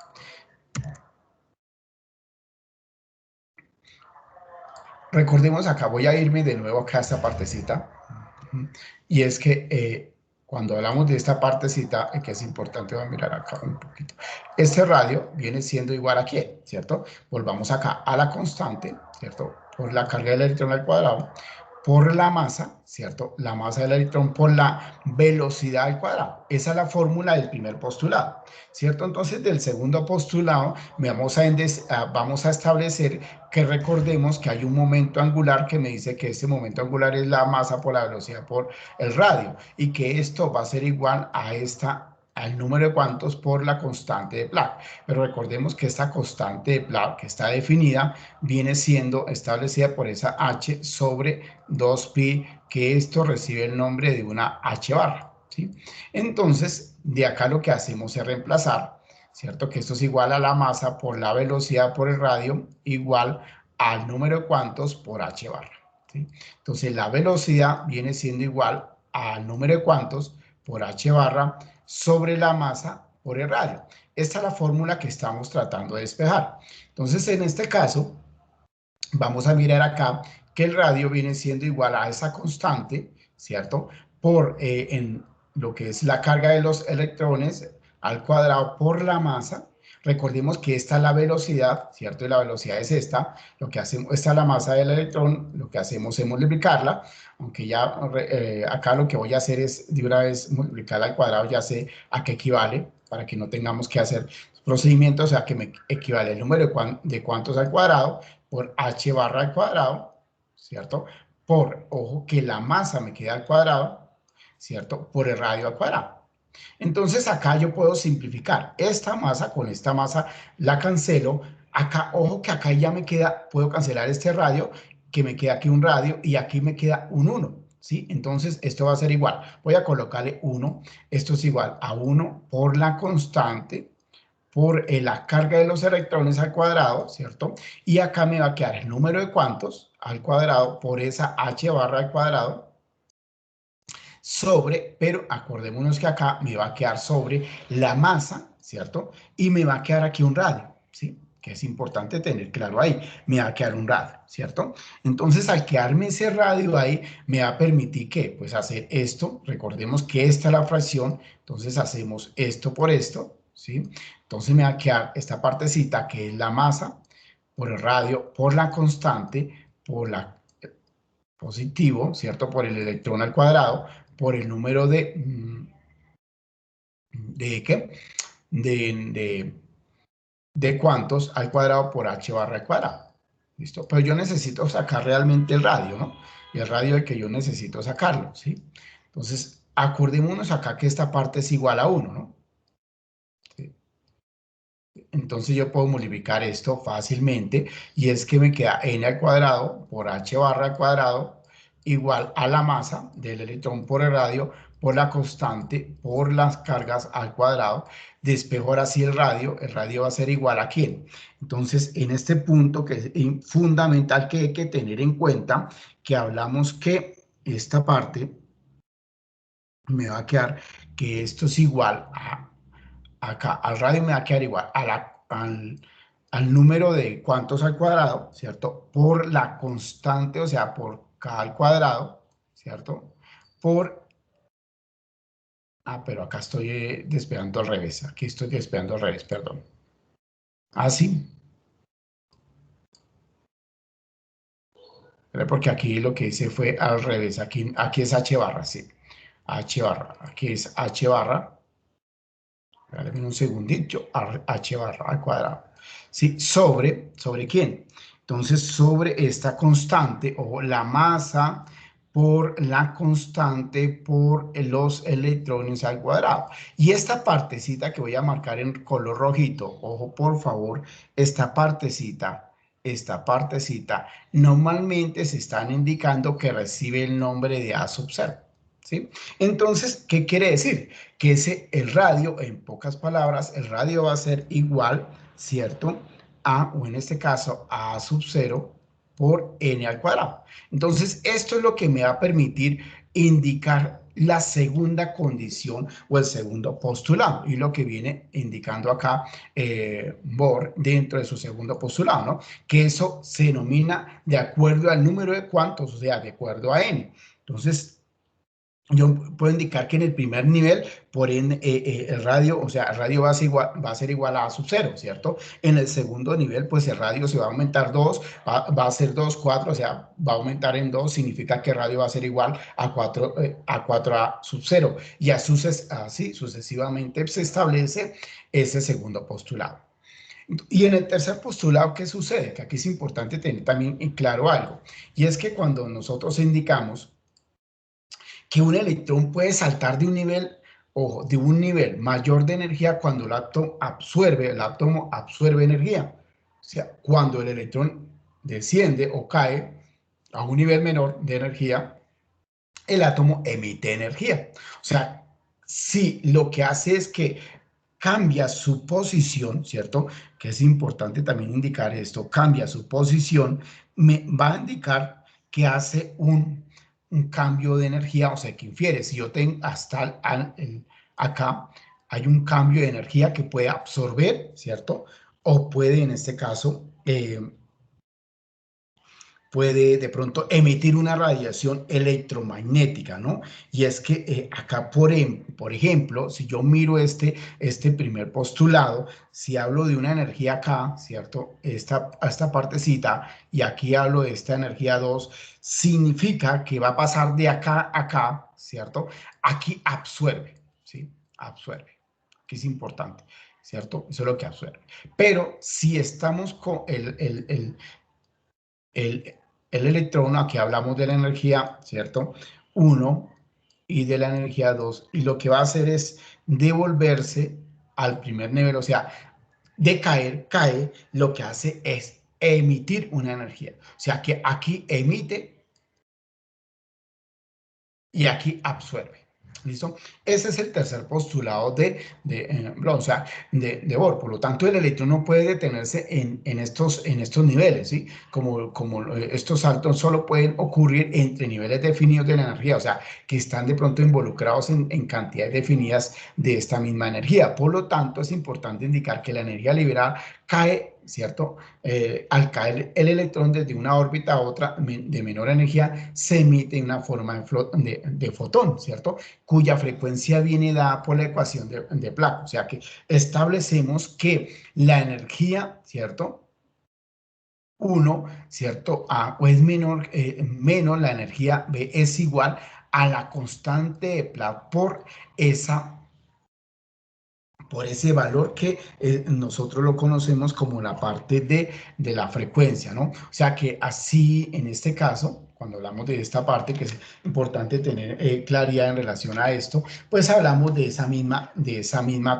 Recordemos acá, voy a irme de nuevo acá a esta partecita, y es que cuando hablamos de esta partecita, que es importante, voy a mirar acá un poquito, este radio viene siendo igual a ¿qué? ¿Cierto? Volvamos acá a la constante, ¿cierto? Por la carga del electrón al cuadrado, por la masa, ¿cierto? La masa del electrón por la velocidad al cuadrado. Esa es la fórmula del primer postulado, ¿cierto? Entonces, del segundo postulado, vamos a establecer que recordemos que hay un momento angular que me dice que ese momento angular es la masa por la velocidad por el radio, y que esto va a ser igual a al número de cuantos por la constante de Planck. Pero recordemos que esta constante de Planck, que está definida, viene siendo establecida por esa h sobre 2pi, que esto recibe el nombre de una h barra, ¿sí? Entonces, de acá lo que hacemos es reemplazar, ¿cierto? Que esto es igual a la masa por la velocidad por el radio, igual al número de cuantos por h barra, ¿sí? Entonces, la velocidad viene siendo igual al número de cuantos por h barra sobre la masa por el radio. Esta es la fórmula que estamos tratando de despejar. Entonces, en este caso, vamos a mirar acá que el radio viene siendo igual a esa constante, ¿cierto? Por lo que es la carga de los electrones al cuadrado por la masa. Recordemos que esta es la velocidad, ¿cierto? Y la velocidad es esta. Lo que hacemos, esta es la masa del electrón, lo que hacemos es multiplicarla, aunque ya acá lo que voy a hacer es de una vez multiplicarla al cuadrado, ya sé a qué equivale, para que no tengamos que hacer procedimientos, o sea, que me equivale el número de cuantos al cuadrado por h barra al cuadrado, ¿cierto? Ojo, que la masa me queda al cuadrado, ¿cierto? Por el radio al cuadrado. Entonces acá yo puedo simplificar esta masa con esta masa, la cancelo. Acá, ojo que acá ya me queda, puedo cancelar este radio, que me queda aquí un radio y aquí me queda un 1, ¿sí? Entonces esto va a ser igual. Voy a colocarle 1. Esto es igual a 1 por la constante, por la carga de los electrones al cuadrado, ¿cierto? Y acá me va a quedar el número de cuantos al cuadrado por esa h barra al cuadrado sobre, pero acordémonos que acá me va a quedar sobre la masa, ¿cierto? Y me va a quedar aquí un radio, ¿sí? Que es importante tener claro ahí, me va a quedar un radio, ¿cierto? Entonces, al quedarme ese radio ahí, me va a permitir que, pues, hacer esto. Recordemos que esta es la fracción, entonces hacemos esto por esto, ¿sí? Entonces me va a quedar esta partecita que es la masa por el radio, por la constante, por la positivo, ¿cierto? Por el electrón al cuadrado, por el número ¿de qué? De cuantos al cuadrado por h barra al cuadrado. ¿Listo? Pero yo necesito sacar realmente el radio, ¿no? Y el radio es el que yo necesito sacarlo, ¿sí? Entonces, acordémonos acá que esta parte es igual a 1, ¿no? ¿Sí? Entonces yo puedo multiplicar esto fácilmente y es que me queda n al cuadrado por h barra al cuadrado igual a la masa del electrón por el radio por la constante por las cargas al cuadrado. Despejo ahora sí el radio va a ser igual a ¿quién? Entonces en este punto que es fundamental que hay que tener en cuenta que hablamos que esta parte me va a quedar que esto es igual a acá al radio me va a quedar igual al número de cuantos al cuadrado, ¿cierto? Por la constante, o sea, por k al cuadrado, ¿cierto? Pero acá estoy despegando al revés, aquí estoy despegando al revés, perdón. Así, porque aquí lo que hice fue al revés, aquí es h barra, sí, h barra, aquí es h barra, dale un segundito, h barra al cuadrado. ¿Sí? ¿Sobre quién? Entonces, sobre esta constante o la masa por la constante por los electrones al cuadrado. Y esta partecita que voy a marcar en color rojito, ojo por favor, esta partecita, normalmente se están indicando que recibe el nombre de A sub 0. ¿Sí? Entonces, ¿qué quiere decir? Que el radio, en pocas palabras, el radio va a ser igual, ¿cierto? O en este caso, a sub 0 por n al cuadrado. Entonces, esto es lo que me va a permitir indicar la segunda condición o el segundo postulado y lo que viene indicando acá Bohr dentro de su segundo postulado, ¿no? Que eso se denomina de acuerdo al número de cuantos, o sea, de acuerdo a n. Entonces, yo puedo indicar que en el primer nivel, por ende, el radio, o sea, el radio va a ser igual a sub 0, ¿cierto? En el segundo nivel, pues el radio se va a aumentar 2, va a ser 2, 4, o sea, va a aumentar en 2, significa que el radio va a ser igual a 4, a sub 0. Y así sucesivamente se establece ese segundo postulado. Y en el tercer postulado, ¿qué sucede? Que aquí es importante tener también en claro algo, y es que cuando nosotros indicamos que un electrón puede saltar de un nivel, ojo, de un nivel mayor de energía cuando el átomo absorbe energía. O sea, cuando el electrón desciende o cae a un nivel menor de energía, el átomo emite energía. O sea, si lo que hace es que cambia su posición, ¿cierto? Que es importante también indicar esto, cambia su posición, me va a indicar que hace un cambio de energía, o sea, que infiere, si yo tengo acá, hay un cambio de energía que puede absorber, ¿cierto? O puede, en este caso, puede de pronto emitir una radiación electromagnética, ¿no? Y es que acá, por ejemplo, si yo miro este primer postulado, si hablo de una energía acá, ¿cierto? Esta partecita, y aquí hablo de esta energía 2, significa que va a pasar de acá a acá, ¿cierto? Aquí absorbe, ¿sí? Absorbe, que es importante, ¿cierto? Eso es lo que absorbe. Pero si estamos con el, el electrón, aquí hablamos de la energía, ¿cierto? 1 y de la energía 2, y lo que va a hacer es devolverse al primer nivel, o sea, de cae, lo que hace es emitir una energía. O sea, que aquí emite y aquí absorbe. ¿Listo? Ese es el tercer postulado o sea, de Bohr. Por lo tanto, el electrón no puede detenerse en estos niveles, ¿sí? Como estos saltos solo pueden ocurrir entre niveles definidos de la energía, o sea, que están de pronto involucrados en cantidades definidas de esta misma energía. Por lo tanto, es importante indicar que la energía liberada cae, ¿cierto? Al caer el electrón desde una órbita a otra de menor energía, se emite una forma de fotón, ¿cierto? Cuya frecuencia viene dada por la ecuación de Planck. O sea que establecemos que la energía, ¿cierto? 1, ¿cierto? A o es menos la energía B es igual a la constante de Planck por ese valor que nosotros lo conocemos como la parte de la frecuencia, ¿no? O sea que así, en este caso, cuando hablamos de esta parte, que es importante tener claridad en relación a esto, pues hablamos de esa misma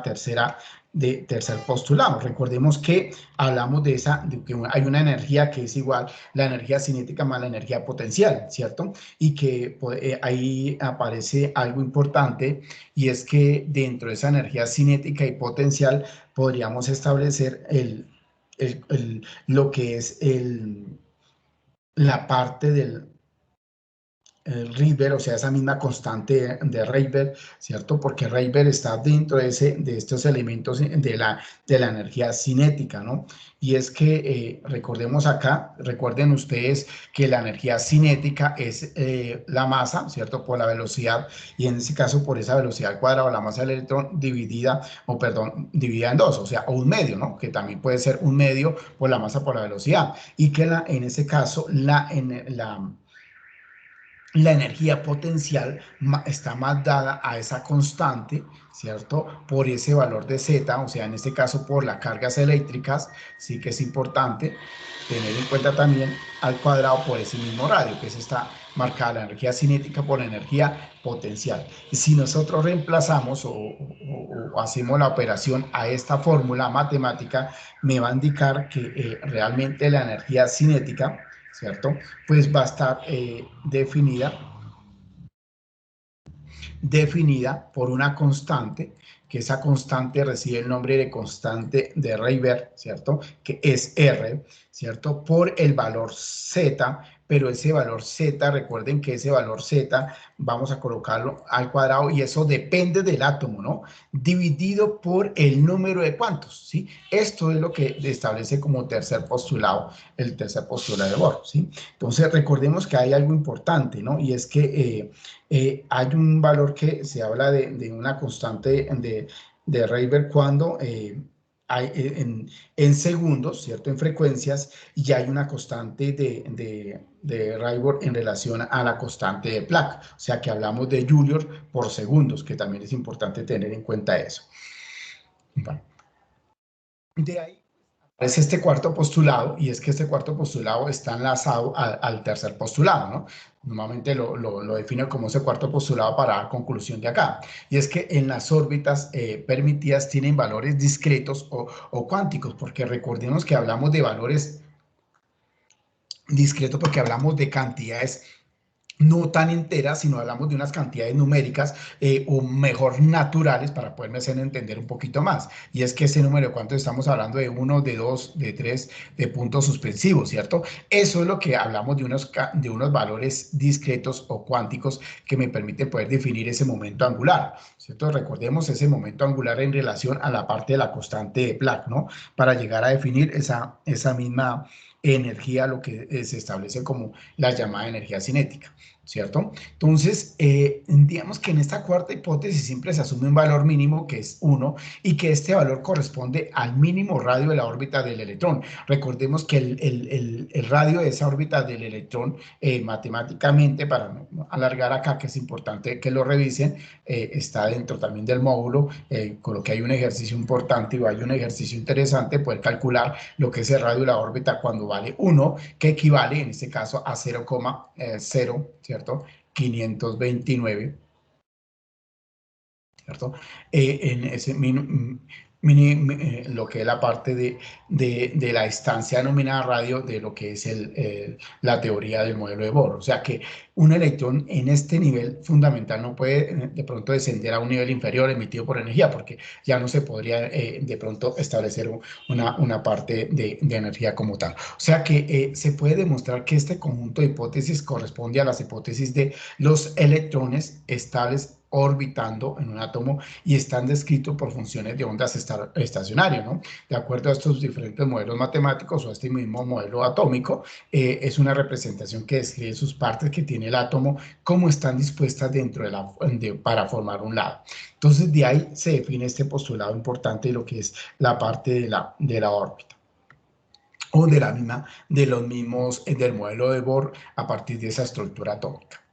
tercer postulado. Recordemos que hablamos de que hay una energía que es igual, la energía cinética más la energía potencial, ¿cierto? Y que ahí aparece algo importante, y es que dentro de esa energía cinética y potencial podríamos establecer lo que es la parte del Rydberg, o sea, esa misma constante de Rydberg, ¿cierto? Porque Rydberg está dentro de estos elementos de la energía cinética, ¿no? Y es que recordemos acá, recuerden ustedes que la energía cinética es la masa, ¿cierto? Por la velocidad, y en este caso por esa velocidad al cuadrado, la masa del electrón dividida en dos, o sea, o un medio, ¿no? Que también puede ser un medio por la masa por la velocidad, y que en ese caso la energía potencial está más dada a esa constante, ¿cierto? Por ese valor de Z, o sea, en este caso por las cargas eléctricas, sí que es importante tener en cuenta también al cuadrado por ese mismo radio, que es esta marcada la energía cinética por la energía potencial. Y si nosotros reemplazamos o hacemos la operación a esta fórmula matemática, me va a indicar que realmente la energía cinética, ¿cierto? Pues va a estar definida por una constante, que esa constante recibe el nombre de constante de Rydberg, ¿cierto? Que es R, ¿cierto? Por el valor Z, pero ese valor Z, recuerden que ese valor Z vamos a colocarlo al cuadrado, y eso depende del átomo, ¿no? Dividido por el número de cuantos, ¿sí? Esto es lo que establece como tercer postulado, el tercer postulado de Bohr, ¿sí? Entonces, recordemos que hay algo importante, ¿no? Y es que hay un valor que se habla de una constante de Rydberg cuando hay en segundos, ¿cierto? En frecuencias, y hay una constante de Rydberg en relación a la constante de Planck. O sea que hablamos de Joule por segundos, que también es importante tener en cuenta eso. Bueno, de ahí es este cuarto postulado, y es que este cuarto postulado está enlazado al tercer postulado, ¿no? Normalmente lo defino como ese cuarto postulado para dar conclusión de acá. Y es que en las órbitas permitidas tienen valores discretos o cuánticos, porque recordemos que hablamos de valores discretos porque hablamos de cantidades no tan enteras, sino hablamos de unas cantidades numéricas o mejor naturales, para poderme hacer entender un poquito más. Y es que ese número, ¿cuánto estamos hablando? De 1, de 2, de 3, de puntos suspensivos, ¿cierto? Eso es lo que hablamos de unos valores discretos o cuánticos que me permiten poder definir ese momento angular, ¿cierto? Recordemos ese momento angular en relación a la parte de la constante de Planck, ¿no? Para llegar a definir esa misma energía, lo que se establece como la llamada energía cinética, ¿cierto? Entonces, digamos que en esta cuarta hipótesis siempre se asume un valor mínimo que es 1 y que este valor corresponde al mínimo radio de la órbita del electrón. Recordemos que el radio de esa órbita del electrón, matemáticamente, para no alargar acá, que es importante que lo revisen, está dentro también del módulo, con lo que hay un ejercicio importante y hay un ejercicio interesante, poder calcular lo que es el radio de la órbita cuando vale 1, que equivale en este caso a 0,0, ¿cierto? 529, ¿cierto? En ese lo que es la parte de la distancia denominada radio de lo que es la teoría del modelo de Bohr. O sea que un electrón en este nivel fundamental no puede de pronto descender a un nivel inferior emitido por energía, porque ya no se podría de pronto establecer una parte de energía como tal. O sea que se puede demostrar que este conjunto de hipótesis corresponde a las hipótesis de los electrones estables orbitando en un átomo y están descritos por funciones de ondas estacionarias, ¿no? De acuerdo a estos diferentes modelos matemáticos o a este mismo modelo atómico, es una representación que describe sus partes que tiene el átomo, cómo están dispuestas dentro para formar un lado. Entonces, de ahí se define este postulado importante de lo que es la parte de la órbita o de los mismos, del modelo de Bohr a partir de esa estructura atómica.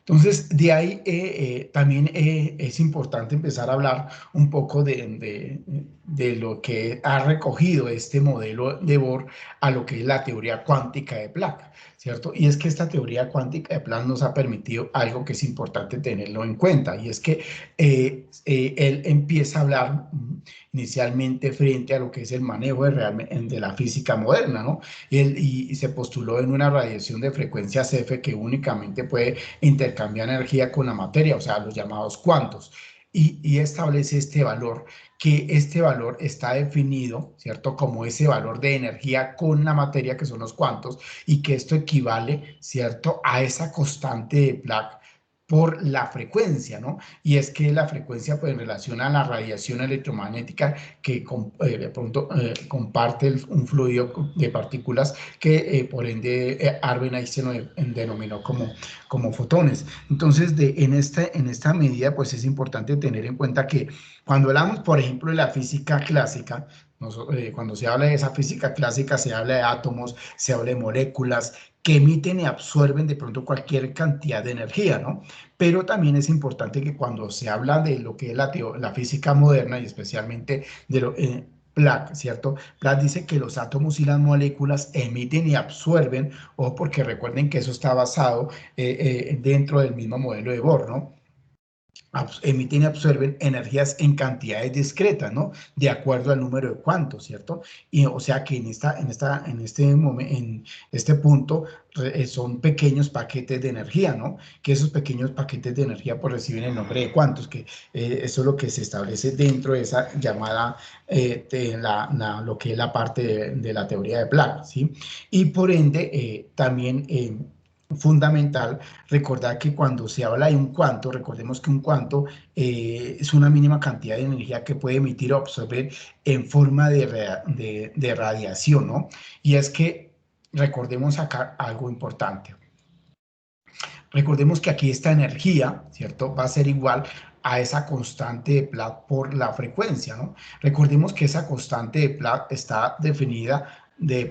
Entonces, de ahí también es importante empezar a hablar un poco de lo que ha recogido este modelo de Bohr a lo que es la teoría cuántica de Planck, ¿cierto? Y es que esta teoría cuántica de Planck nos ha permitido algo que es importante tenerlo en cuenta, y es que él empieza a hablar inicialmente frente a lo que es el manejo de la física moderna, ¿no? Y se postuló en una radiación de frecuencias F que únicamente puede intercambiar energía con la materia, o sea, los llamados cuantos. Y establece este valor, que este valor está definido, ¿cierto? Como ese valor de energía con la materia, que son los cuantos, y que esto equivale, ¿cierto? A esa constante de Planck por la frecuencia, ¿no? Y es que la frecuencia, pues, en relación a la radiación electromagnética que de pronto comparte un fluido de partículas que, por ende, Albert Einstein denominó como fotones. Entonces, en esta medida, pues, es importante tener en cuenta que cuando hablamos, por ejemplo, de la física clásica, cuando se habla de esa física clásica, se habla de átomos, se habla de moléculas que emiten y absorben de pronto cualquier cantidad de energía, ¿no? Pero también es importante que cuando se habla de lo que es la física moderna y especialmente de Planck, ¿cierto? Planck dice que los átomos y las moléculas emiten y absorben, o porque recuerden que eso está basado dentro del mismo modelo de Bohr, ¿no? Emiten y absorben energías en cantidades discretas, ¿no? De acuerdo al número de cuantos, ¿cierto? Y o sea que en este punto son pequeños paquetes de energía, ¿no? Que esos pequeños paquetes de energía pues reciben el nombre de cuantos, que eso es lo que se establece dentro de esa llamada, lo que es la parte de la teoría de Planck, ¿sí? Y por ende, también fundamental recordar que cuando se habla de un cuanto, recordemos que un cuanto es una mínima cantidad de energía que puede emitir o absorber en forma de radiación, ¿no? Y es que recordemos acá algo importante. Recordemos que aquí esta energía, ¿cierto? Va a ser igual a esa constante de Planck por la frecuencia, ¿no? Recordemos que esa constante de Planck está definida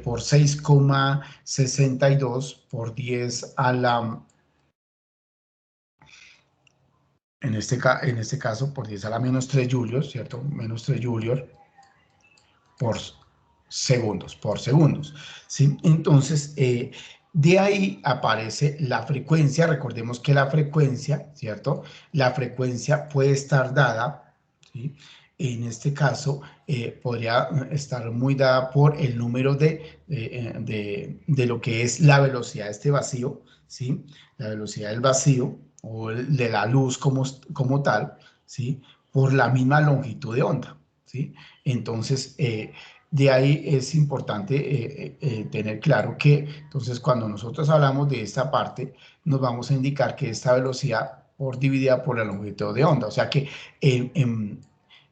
por 6,62 por 10 a la, en este caso, por 10 a la menos 3 julios, ¿cierto? Menos 3 julios por segundos, ¿sí? Entonces, de ahí aparece la frecuencia. Recordemos que la frecuencia, ¿cierto? La frecuencia puede estar dada, ¿sí? En este caso, podría estar muy dada por el número de lo que es la velocidad de este vacío, ¿sí? La velocidad del vacío o de la luz como tal, ¿sí? Por la misma longitud de onda, ¿sí? Entonces, de ahí es importante tener claro que, entonces, cuando nosotros hablamos de esta parte, nos vamos a indicar que esta velocidad por dividida por la longitud de onda. O sea que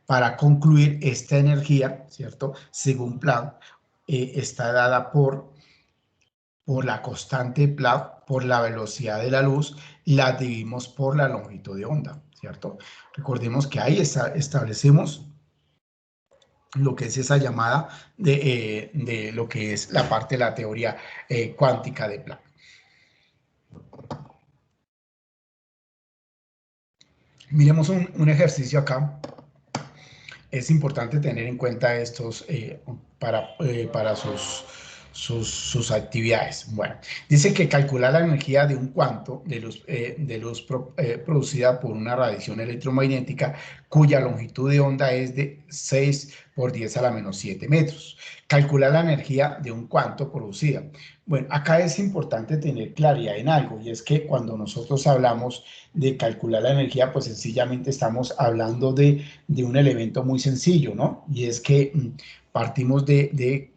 para concluir, esta energía, ¿cierto? Según Planck, está dada por por la constante de Planck, por la velocidad de la luz, la dividimos por la longitud de onda, ¿cierto? Recordemos que ahí establecemos lo que es esa llamada de lo que es la parte de la teoría cuántica de Planck. Miremos un ejercicio acá. Es importante tener en cuenta estos para sus actividades. Bueno, dice que calcular la energía de un cuanto de luz producida por una radiación electromagnética cuya longitud de onda es de 6 por 10 a la menos 7 metros. Calcular la energía de un cuanto producida. Bueno, acá es importante tener claridad en algo, y es que cuando nosotros hablamos de calcular la energía, pues sencillamente estamos hablando de un elemento muy sencillo, ¿no? Y es que partimos de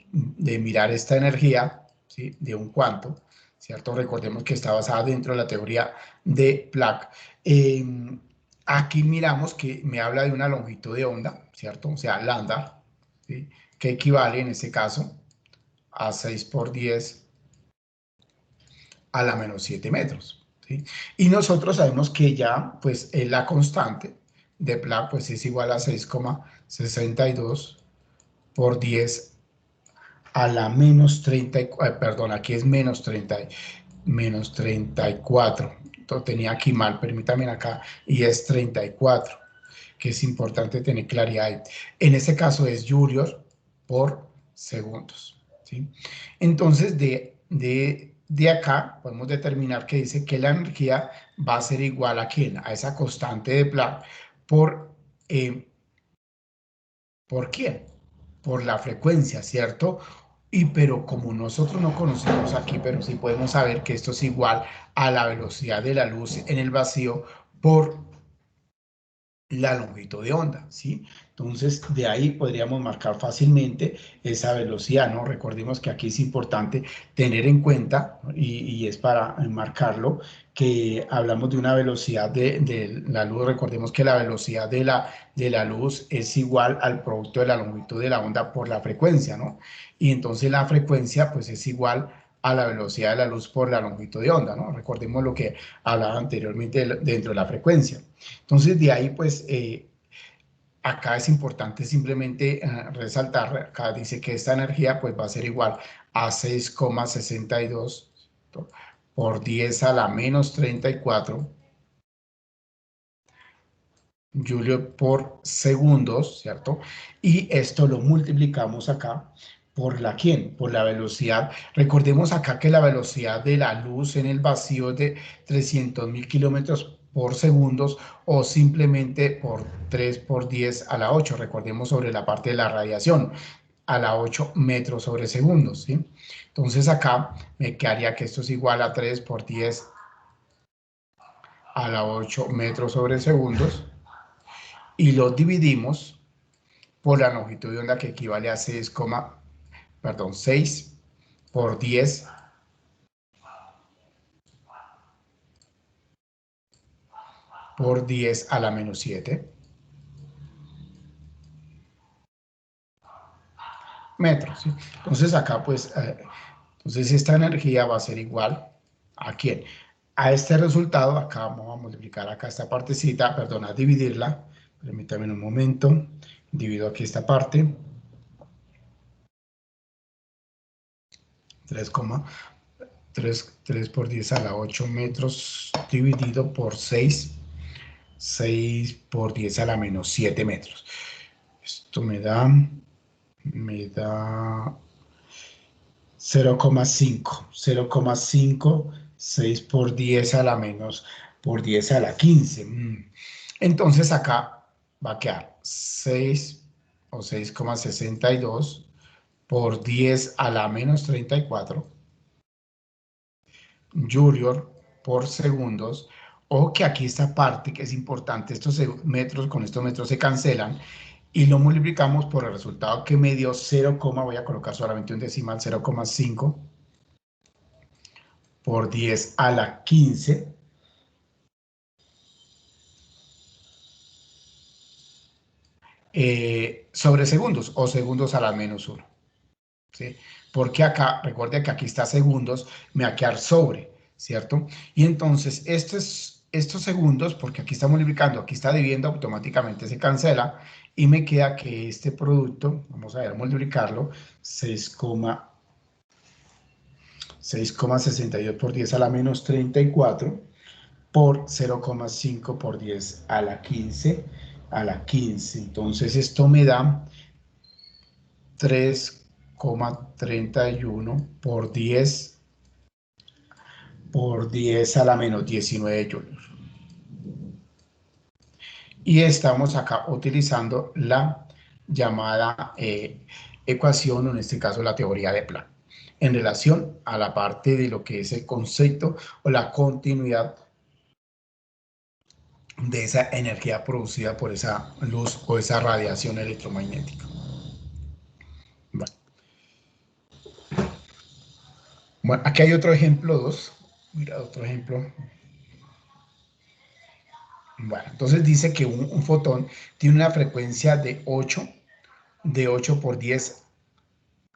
mirar esta energía, ¿sí? De un cuanto, ¿cierto? Recordemos que está basada dentro de la teoría de Planck. Aquí miramos que me habla de una longitud de onda, ¿cierto? O sea, lambda, ¿sí? Que equivale en este caso a 6 por 10 a la menos 7 metros, ¿sí? Y nosotros sabemos que ya, pues, la constante de Planck, pues, es igual a 6,62 por 10 a la menos 30, perdón, aquí es menos 34. Lo tenía aquí mal, permítanme acá, y es 34, que es importante tener claridad ahí. En este caso es joules por segundos, ¿sí? Entonces, de acá podemos determinar que dice que la energía va a ser igual a ¿quién? A esa constante de Planck eh, ¿por quién? Por la frecuencia, ¿cierto? Pero como nosotros no conocemos aquí, pero sí podemos saber que esto es igual a la velocidad de la luz en el vacío por la longitud de onda, ¿sí? Entonces, de ahí podríamos marcar fácilmente esa velocidad, ¿no? Recordemos que aquí es importante tener en cuenta, y es para marcarlo, que hablamos de una velocidad de la luz. Recordemos que la velocidad de la luz es igual al producto de la longitud de la onda por la frecuencia, ¿no? Y entonces la frecuencia, pues, es igual a la velocidad de la luz por la longitud de onda, ¿no? Recordemos lo que hablaba anteriormente dentro de la frecuencia. Entonces, de ahí, pues, acá es importante simplemente resaltar, acá dice que esta energía, pues, va a ser igual a 6,62 por 10 a la menos 34 joules por segundos, ¿cierto? Y esto lo multiplicamos acá por la ¿quién? Por la velocidad. Recordemos acá que la velocidad de la luz en el vacío es de 300.000 kilómetros por segundos, o simplemente por 3 por 10 a la 8. Recordemos sobre la parte de la radiación, a la 8 metros sobre segundos, ¿sí? Entonces acá me quedaría que esto es igual a 3 por 10 a la 8 metros sobre segundos, y lo dividimos por la longitud de onda, que equivale a 6 por 10 por 10 a la menos 7 metros, ¿sí? Entonces acá, pues, entonces esta energía va a ser igual a ¿quién? A este resultado. Acá vamos a multiplicar acá esta partecita, perdón, a dividirla. Permítame un momento, divido aquí esta parte, 3 por 10 a la 8 metros dividido por 6 por 10 a la menos 7 metros. Esto me da 0,5, 6 por 10 a la menos, por 10 a la 15. Entonces acá va a quedar 6 o 6,62 por 10 a la menos 34 joules por segundos, o que aquí esta parte que es importante, estos metros con estos metros se cancelan, y lo multiplicamos por el resultado que me dio 0, voy a colocar solamente un decimal, 0,5 por 10 a la 15 sobre segundos, o segundos a la menos 1, ¿sí? porque acá, recuerde que aquí está segundos, me va a quedar sobre, ¿cierto? Y entonces estos segundos, porque aquí está multiplicando, aquí está dividiendo, automáticamente se cancela y me queda que este producto, vamos a ver, multiplicarlo, 6,62 por 10 a la menos 34 por 0,5 por 10 a la 15 a la 15. Entonces esto me da 3,31 por 10 a la menos 19 joules. Y estamos acá utilizando la llamada ecuación, o en este caso la teoría de Planck, en relación a la parte de lo que es el concepto o la continuidad de esa energía producida por esa luz o esa radiación electromagnética. Bueno, aquí hay otro ejemplo 2. Mira, otro ejemplo. Bueno, entonces dice que un fotón tiene una frecuencia de 8 por 10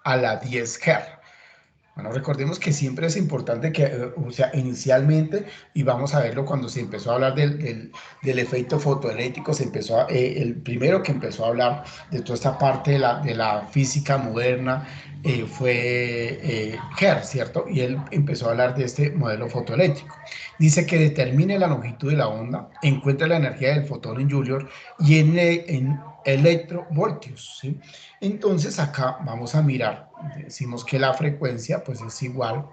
a la 10 Hz. Bueno, recordemos que siempre es importante que, o sea, inicialmente, y vamos a verlo cuando se empezó a hablar del efecto fotoeléctrico, el primero que empezó a hablar de toda esta parte de la física moderna fue Hertz, ¿cierto? Y él empezó a hablar de este modelo fotoeléctrico. Dice que determine la longitud de la onda, encuentre la energía del fotón en Joule y en electrovoltios, ¿sí? Entonces acá vamos a mirar, decimos que la frecuencia pues es igual,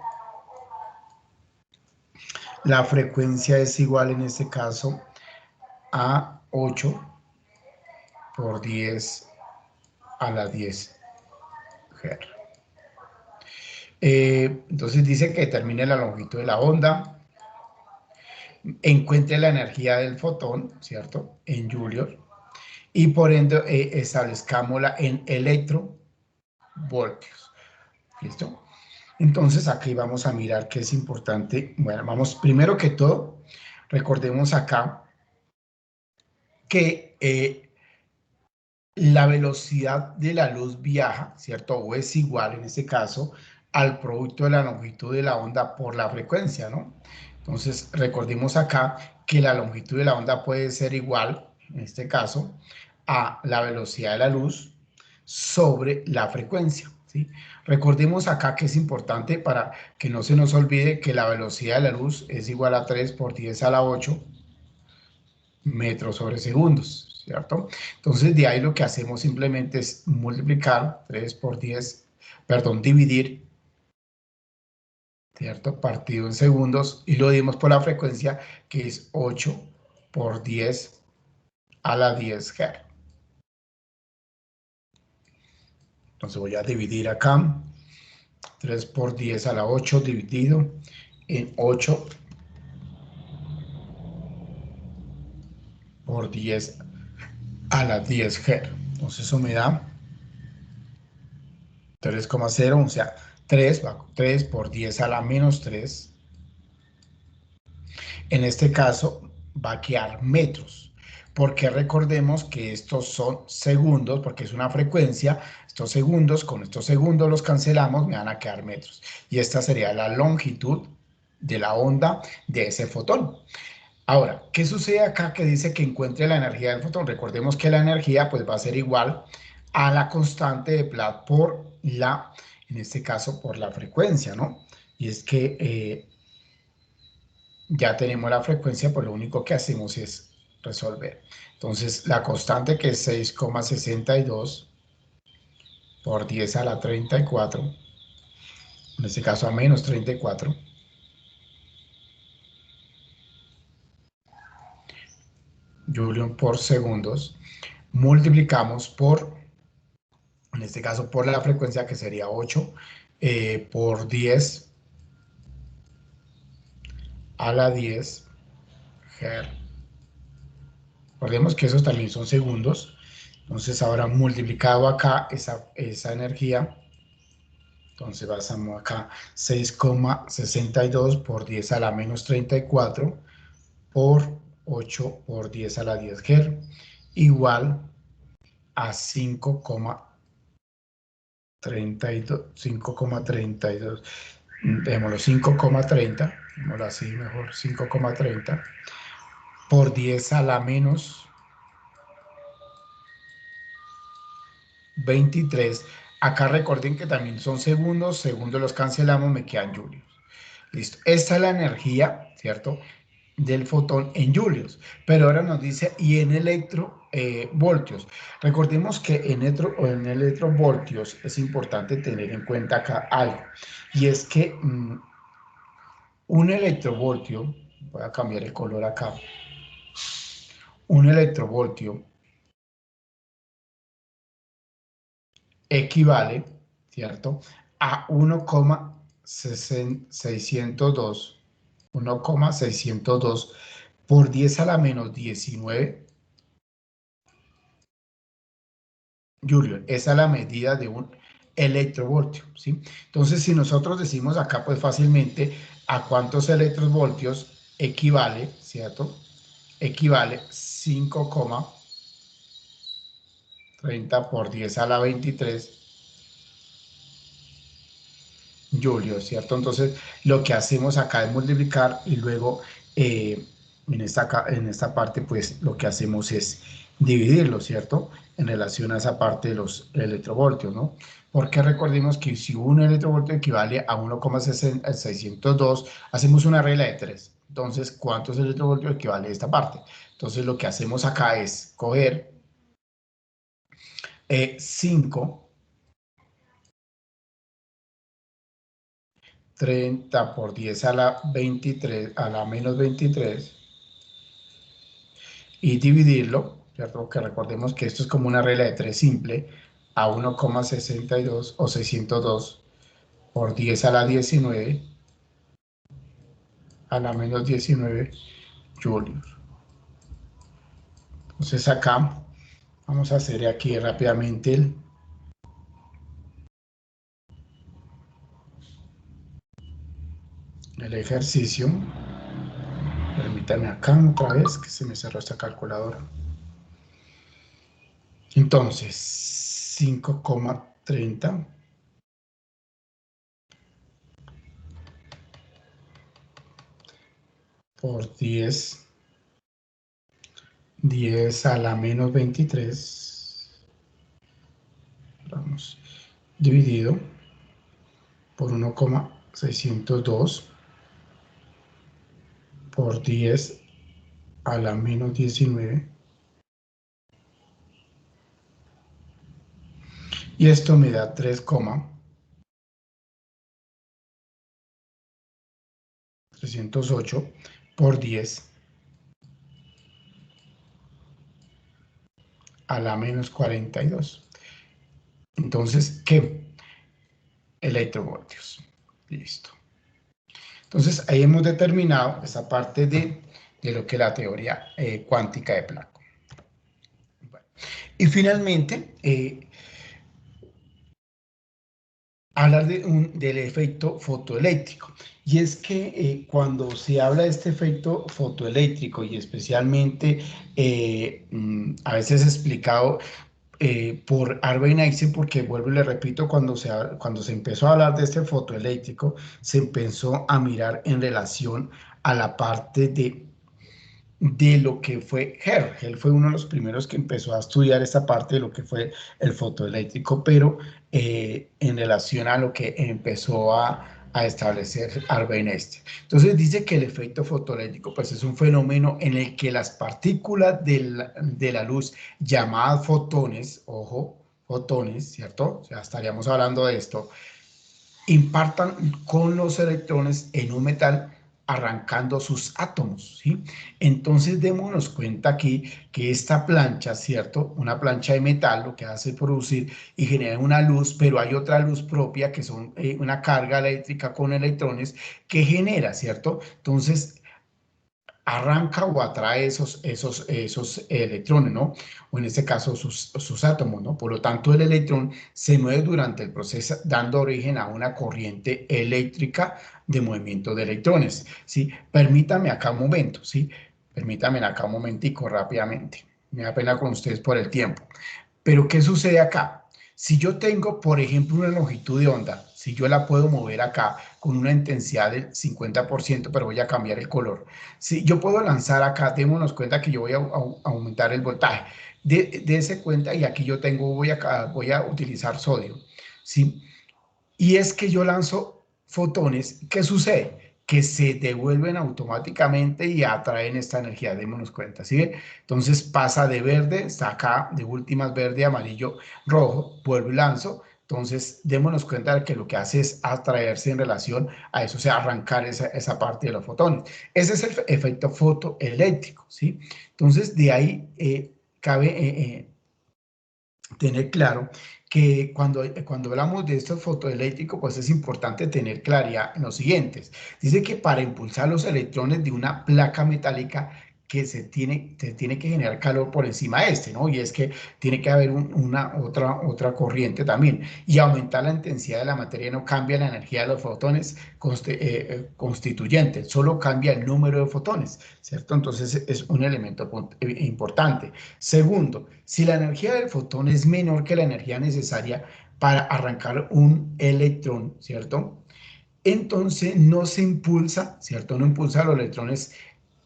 la frecuencia es igual en este caso a 8 por 10 a la 10 Hz. Entonces dice que determine la longitud de la onda, encuentre la energía del fotón, ¿cierto? En Joule, y por ende establezcámosla en electrovoltios. ¿Listo? Entonces aquí vamos a mirar qué es importante. Bueno, vamos, primero que todo, recordemos acá que la velocidad de la luz viaja, ¿cierto? O es igual en este caso al producto de la longitud de la onda por la frecuencia, ¿no? Entonces recordemos acá que la longitud de la onda puede ser igual, en este caso, a la velocidad de la luz sobre la frecuencia, ¿sí? Recordemos acá que es importante para que no se nos olvide que la velocidad de la luz es igual a 3 por 10 a la 8 metros sobre segundos, ¿cierto? Entonces de ahí lo que hacemos simplemente es multiplicar 3 por 10, perdón, dividir, ¿cierto? Partido en segundos y lo dimos por la frecuencia que es 8 por 10 a la 10 Hz. Entonces voy a dividir acá, 3 por 10 a la 8 dividido en 8 por 10 a la 10 Hz. Entonces eso me da 3,0, o sea, 3 por 10 a la menos 3. En este caso va a quedar metros, porque recordemos que estos son segundos, porque es una frecuencia, estos segundos, con estos segundos los cancelamos, me van a quedar metros. Y esta sería la longitud de la onda de ese fotón. Ahora, ¿qué sucede acá que dice que encuentre la energía del fotón? Recordemos que la energía pues va a ser igual a la constante de Planck por la, en este caso, por la frecuencia, ¿no? Y es que ya tenemos la frecuencia, pues lo único que hacemos es resolver. Entonces, la constante que es 6,62 por 10 a la 34, en este caso a menos 34, Joule por segundos, multiplicamos por, en este caso por la frecuencia que sería 8 por 10 a la 10 Hz. Recordemos que esos también son segundos. Entonces ahora multiplicado acá esa energía, entonces pasamos acá 6,62 por 10 a la menos 34 por 8 por 10 a la 10 Hz igual a 5,32 5,32, démoslo 5,30, démoslo así mejor, 5,30 por 10 a la menos 23. Acá recuerden que también son segundos, segundos los cancelamos, me quedan julios. Listo, esta es la energía, ¿cierto?, del fotón en julios, pero ahora nos dice y en electrovoltios. Recordemos que en electrovoltios es importante tener en cuenta acá algo, y es que un electrovoltio, voy a cambiar el color acá, un electrovoltio equivale, ¿cierto?, a 1,602 por 10 a la menos 19 Julio. Esa es la medida de un electrovoltio, ¿sí? Entonces, si nosotros decimos acá, pues fácilmente a cuántos electrovoltios equivale, ¿cierto? Equivale 5,30 por 10 a la 23 Julio, ¿cierto? Entonces, lo que hacemos acá es multiplicar y luego en esta parte, pues lo que hacemos es dividirlo, ¿cierto?, en relación a esa parte de los electrovoltios, ¿no? Porque recordemos que si un electrovoltio equivale a 1,602, hacemos una regla de 3. Entonces, ¿cuántos electrovoltios equivale a esta parte? Entonces, lo que hacemos acá es coger 5 30 por 10 a la 23, a la menos 23, y dividirlo, ¿cierto? Que recordemos que esto es como una regla de 3 simple, a 1,62 o 602 por 10 a la 19, a la menos 19 julios. Entonces acá vamos a hacer aquí rápidamente el ejercicio. Permítanme acá otra vez que se me cerró esta calculadora. Entonces, 5,30 por 10 a la menos 23, vamos, dividido por 1,602 por 10 a la menos 19. Y esto me da 3,308 por 10 a la menos 42. Entonces, ¿qué? Electrovoltios. Listo. Entonces, ahí hemos determinado esa parte de lo que es la teoría cuántica de Planck. Bueno, y finalmente, hablar del efecto fotoeléctrico. Y es que cuando se habla de este efecto fotoeléctrico y especialmente a veces explicado por Albert Einstein, porque vuelvo y le repito, cuando se empezó a hablar de este fotoeléctrico, se empezó a mirar en relación a la parte de lo que fue Hertz. Él fue uno de los primeros que empezó a estudiar esta parte de lo que fue el fotoeléctrico, pero en relación a lo que empezó a establecer Albert Einstein. Entonces dice que el efecto fotoeléctrico pues es un fenómeno en el que las partículas de la luz llamadas fotones, ojo, fotones, ¿cierto? O sea, estaríamos hablando de esto, impactan con los electrones en un metal arrancando sus átomos, ¿sí? Entonces démonos cuenta aquí que esta plancha, ¿cierto? Una plancha de metal lo que hace es producir y genera una luz, pero hay otra luz propia que son una carga eléctrica con electrones que genera, ¿cierto? Entonces arranca o atrae esos electrones, ¿no? O en este caso sus átomos, ¿no? Por lo tanto, el electrón se mueve durante el proceso, dando origen a una corriente eléctrica de movimiento de electrones, ¿sí? Permítame acá un momento, ¿sí? Permítame acá un momentico rápidamente. Me da pena con ustedes por el tiempo. Pero, ¿qué sucede acá? Si yo tengo, por ejemplo, una longitud de onda, si yo la puedo mover acá con una intensidad del 50%, pero voy a cambiar el color. Si yo puedo lanzar acá, démonos cuenta que yo voy a aumentar el voltaje. De ese cuenta, y aquí yo tengo, voy a utilizar sodio, ¿sí? Y es que yo lanzo fotones, ¿qué sucede? Que se devuelven automáticamente y atraen esta energía, démonos cuenta, ¿sí? Entonces pasa de verde, está acá, de últimas verde, amarillo, rojo, vuelvo y lanzo. Entonces, démonos cuenta de que lo que hace es atraerse en relación a eso, o sea, arrancar esa parte de los fotones. Ese es el efecto fotoeléctrico, ¿sí? Entonces, de ahí cabe tener claro que cuando hablamos de estos fotoeléctricos, pues es importante tener claridad en los siguientes. Dice que para impulsar los electrones de una placa metálica que se tiene que generar calor por encima de este, ¿no? Y es que tiene que haber otra corriente también. Y aumentar la intensidad de la materia no cambia la energía de los fotones constituyentes, solo cambia el número de fotones, ¿cierto? Entonces es un elemento importante. Segundo, si la energía del fotón es menor que la energía necesaria para arrancar un electrón, ¿cierto? Entonces no se impulsa, ¿cierto? No impulsa los electrones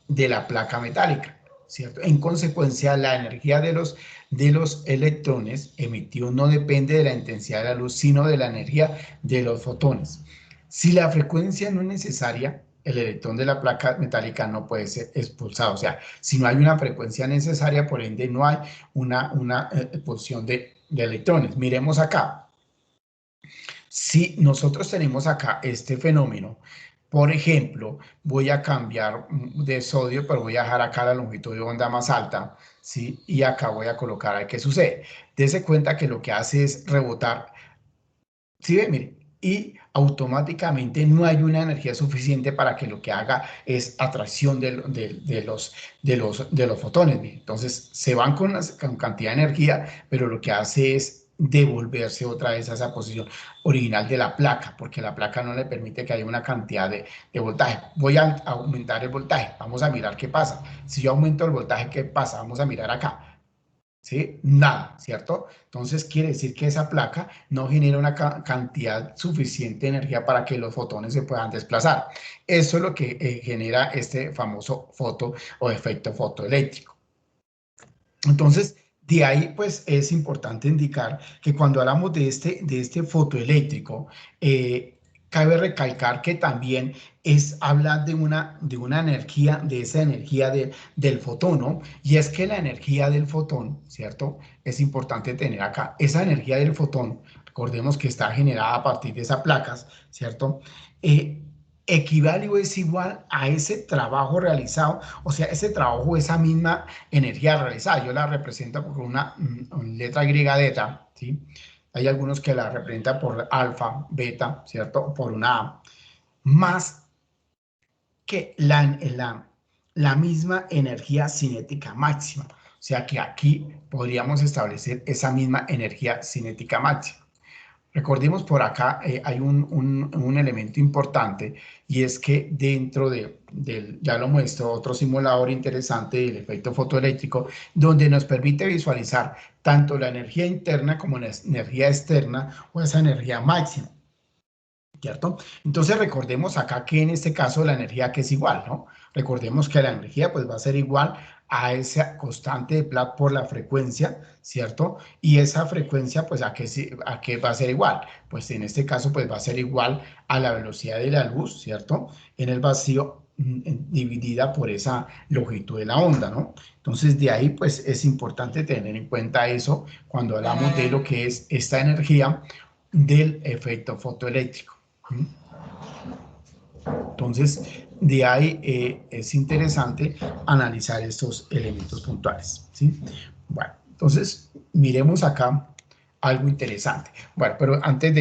de la placa metálica, ¿cierto? En consecuencia, la energía de los electrones emitidos no depende de la intensidad de la luz, sino de la energía de los fotones. Si la frecuencia no es necesaria, el electrón de la placa metálica no puede ser expulsado. O sea, si no hay una frecuencia necesaria, por ende no hay una expulsión de electrones. Miremos acá. Si nosotros tenemos acá este fenómeno, por ejemplo, voy a cambiar de sodio, pero voy a dejar acá la longitud de onda más alta, ¿sí? Y acá voy a colocar, a ver qué sucede. Dese cuenta que lo que hace es rebotar, ¿sí ve? Mire, y automáticamente no hay una energía suficiente para que lo que haga es atracción de los fotones. Mire. Entonces, se van con cantidad de energía, pero lo que hace es devolverse otra vez a esa posición original de la placa, porque la placa no le permite que haya una cantidad de voltaje. Voy a aumentar el voltaje, vamos a mirar qué pasa. Si yo aumento el voltaje, ¿qué pasa? Vamos a mirar acá. ¿Sí? Nada, ¿cierto? Entonces quiere decir que esa placa no genera una cantidad suficiente de energía para que los fotones se puedan desplazar. Eso es lo que genera este famoso foto o efecto fotoeléctrico. Entonces, de ahí pues es importante indicar que cuando hablamos de este fotoeléctrico, cabe recalcar que también es hablar de una energía, de esa energía del fotón, ¿no? Y es que la energía del fotón, ¿cierto? Es importante tener acá. Esa energía del fotón, recordemos que está generada a partir de esas placas, ¿cierto? Equivale o es igual a ese trabajo realizado, o sea, ese trabajo, esa misma energía realizada. Yo la represento por una letra griega delta, ¿sí? Hay algunos que la representan por alfa, beta, ¿cierto? Por una A, más que la misma energía cinética máxima. O sea que aquí podríamos establecer esa misma energía cinética máxima. Recordemos por acá, hay un elemento importante y es que dentro ya lo muestro, otro simulador interesante del efecto fotoeléctrico, donde nos permite visualizar tanto la energía interna como la energía externa o esa energía máxima. ¿Cierto? Entonces recordemos acá que en este caso la energía que es igual, ¿no? Recordemos que la energía pues va a ser igual a esa constante de Planck por la frecuencia, ¿cierto? Y esa frecuencia pues a qué va a ser igual, pues en este caso pues va a ser igual a la velocidad de la luz, ¿cierto? En el vacío dividida por esa longitud de la onda, ¿no? Entonces de ahí pues es importante tener en cuenta eso cuando hablamos de lo que es esta energía del efecto fotoeléctrico. Entonces, de ahí es interesante analizar estos elementos puntuales, ¿sí? Bueno, entonces, miremos acá algo interesante. Bueno, pero antes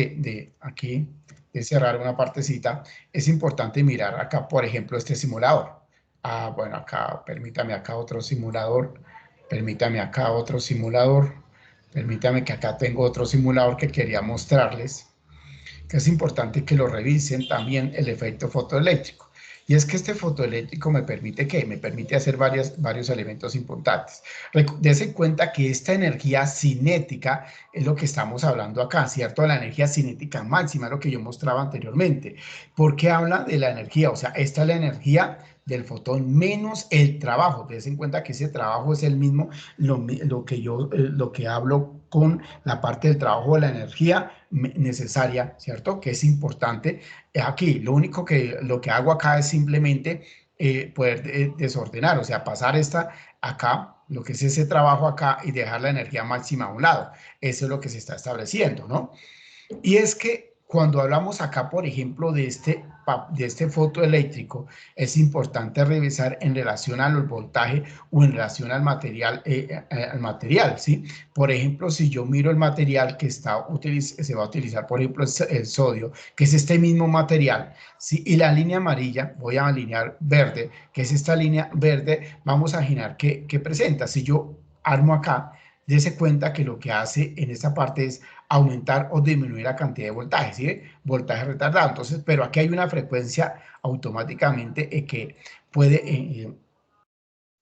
aquí, de cerrar una partecita, es importante mirar acá, por ejemplo, este simulador. Ah, bueno, acá, permítame acá otro simulador, permítame acá otro simulador, permítame que acá tengo otro simulador que quería mostrarles, que es importante que lo revisen también el efecto fotoeléctrico. Y es que este fotoeléctrico me permite, ¿qué? Me permite hacer varios elementos importantes. Dese cuenta que esta energía cinética es lo que estamos hablando acá, ¿cierto? La energía cinética máxima, lo que yo mostraba anteriormente. ¿Por qué habla de la energía? O sea, esta es la energía del fotón menos el trabajo. Dese en cuenta que ese trabajo es el mismo, lo que hablo con la parte del trabajo de la energía necesaria, ¿cierto? Que es importante. Aquí, lo que hago acá es simplemente poder desordenar, o sea, pasar esta acá, lo que es ese trabajo acá y dejar la energía máxima a un lado. Eso es lo que se está estableciendo, ¿no? Y es que cuando hablamos acá, por ejemplo, de este fotoeléctrico, es importante revisar en relación a los voltajes o en relación al material, ¿sí? Por ejemplo, si yo miro el material que se va a utilizar, por ejemplo, el sodio, que es este mismo material, ¿sí? Y la línea amarilla, voy a alinear verde, que es esta línea verde, vamos a imaginar que presenta. Si yo armo acá, dése cuenta que lo que hace en esta parte es aumentar o disminuir la cantidad de voltaje, ¿sí? Voltaje retardado. Entonces, pero aquí hay una frecuencia automáticamente que puede,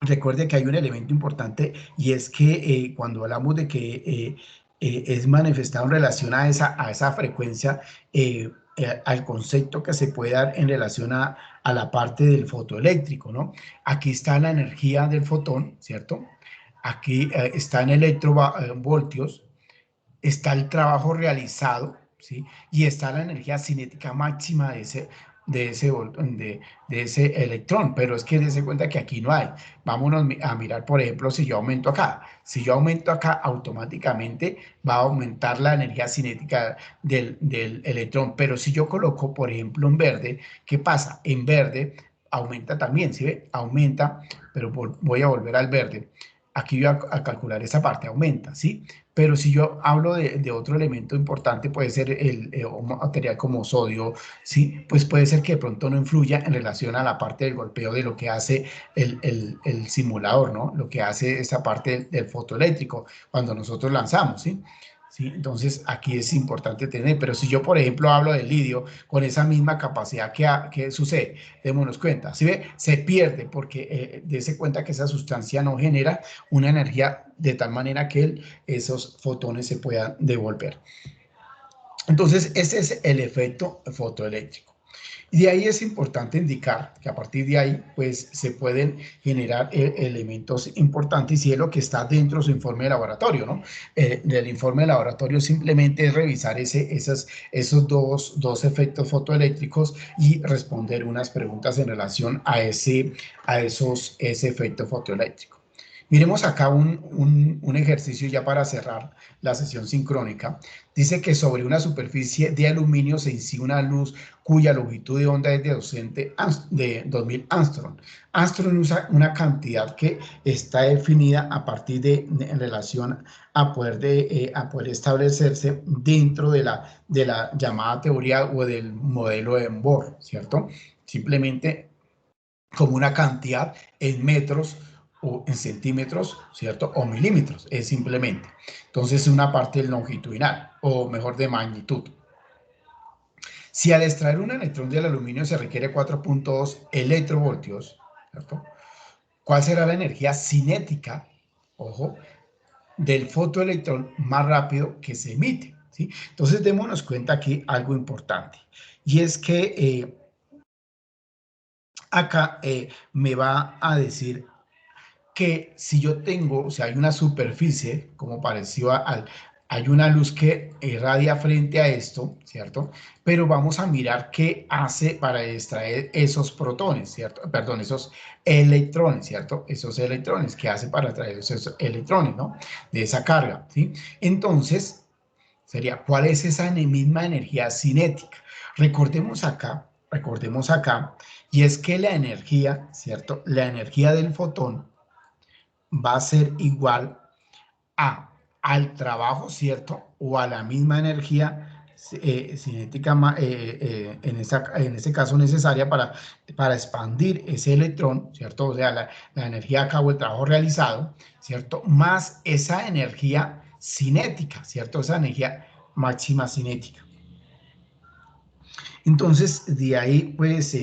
recuerde que hay un elemento importante y es que cuando hablamos de que es manifestado en relación a esa frecuencia, al concepto que se puede dar en relación a la parte del fotoeléctrico, ¿no? Aquí está la energía del fotón, ¿cierto? Aquí está en electrovoltios, está el trabajo realizado, ¿sí? Y está la energía cinética máxima de ese, de ese electrón, pero es que dése cuenta que aquí no hay. Vámonos a mirar, por ejemplo, si yo aumento acá. Si yo aumento acá, automáticamente va a aumentar la energía cinética del electrón, pero si yo coloco, por ejemplo, en verde, ¿qué pasa? En verde aumenta también, ¿sí ve? Aumenta, pero voy a volver al verde. Aquí voy a calcular esa parte, aumenta, ¿sí? Pero si yo hablo de otro elemento importante, puede ser un material como sodio, ¿sí? Pues puede ser que de pronto no influya en relación a la parte del golpeo de lo que hace el simulador, ¿no? Lo que hace esa parte del fotoeléctrico cuando nosotros lanzamos, ¿sí? ¿Sí? Entonces aquí es importante tener, pero si yo por ejemplo hablo del lidio con esa misma capacidad, ¿qué sucede? Démonos cuenta, ¿sí ve? Se pierde porque dése cuenta que esa sustancia no genera una energía de tal manera que esos fotones se puedan devolver. Entonces, ese es el efecto fotoeléctrico. Y de ahí es importante indicar que a partir de ahí, pues, se pueden generar elementos importantes y es lo que está dentro de su informe de laboratorio, ¿no? Del informe de laboratorio simplemente es revisar esos dos efectos fotoeléctricos y responder unas preguntas en relación a ese efecto fotoeléctrico. Miremos acá un ejercicio ya para cerrar la sesión sincrónica. Dice que sobre una superficie de aluminio se incide una luz cuya longitud de onda es de 2000 Armstrong. Armstrong usa una cantidad que está definida a partir en relación a poder establecerse dentro de la llamada teoría o del modelo de Bohr, ¿cierto? Simplemente como una cantidad en metros o en centímetros, ¿cierto? O milímetros, es simplemente. Entonces, es una parte longitudinal, o mejor de magnitud. Si al extraer un electrón del aluminio se requiere 4.2 electrovoltios, ¿cierto? ¿Cuál será la energía cinética, ojo, del fotoelectrón más rápido que se emite? ¿Sí? Entonces, démonos cuenta aquí algo importante, y es que acá me va a decir que si yo tengo, o sea, hay una superficie, como pareció hay una luz que irradia frente a esto, ¿cierto? Pero vamos a mirar qué hace para extraer esos protones, ¿cierto? Perdón, esos electrones, ¿cierto? Esos electrones, ¿qué hace para extraer esos electrones, ¿no? De esa carga, ¿sí? Entonces, sería, ¿cuál es esa misma energía cinética? Recordemos acá, y es que la energía, ¿cierto? La energía del fotón va a ser igual al trabajo, ¿cierto? O a la misma energía cinética en este caso necesaria para expandir ese electrón, ¿cierto? O sea, la energía a cabo del trabajo realizado, ¿cierto? Más esa energía cinética, ¿cierto? Esa energía máxima cinética. Entonces, de ahí, pues,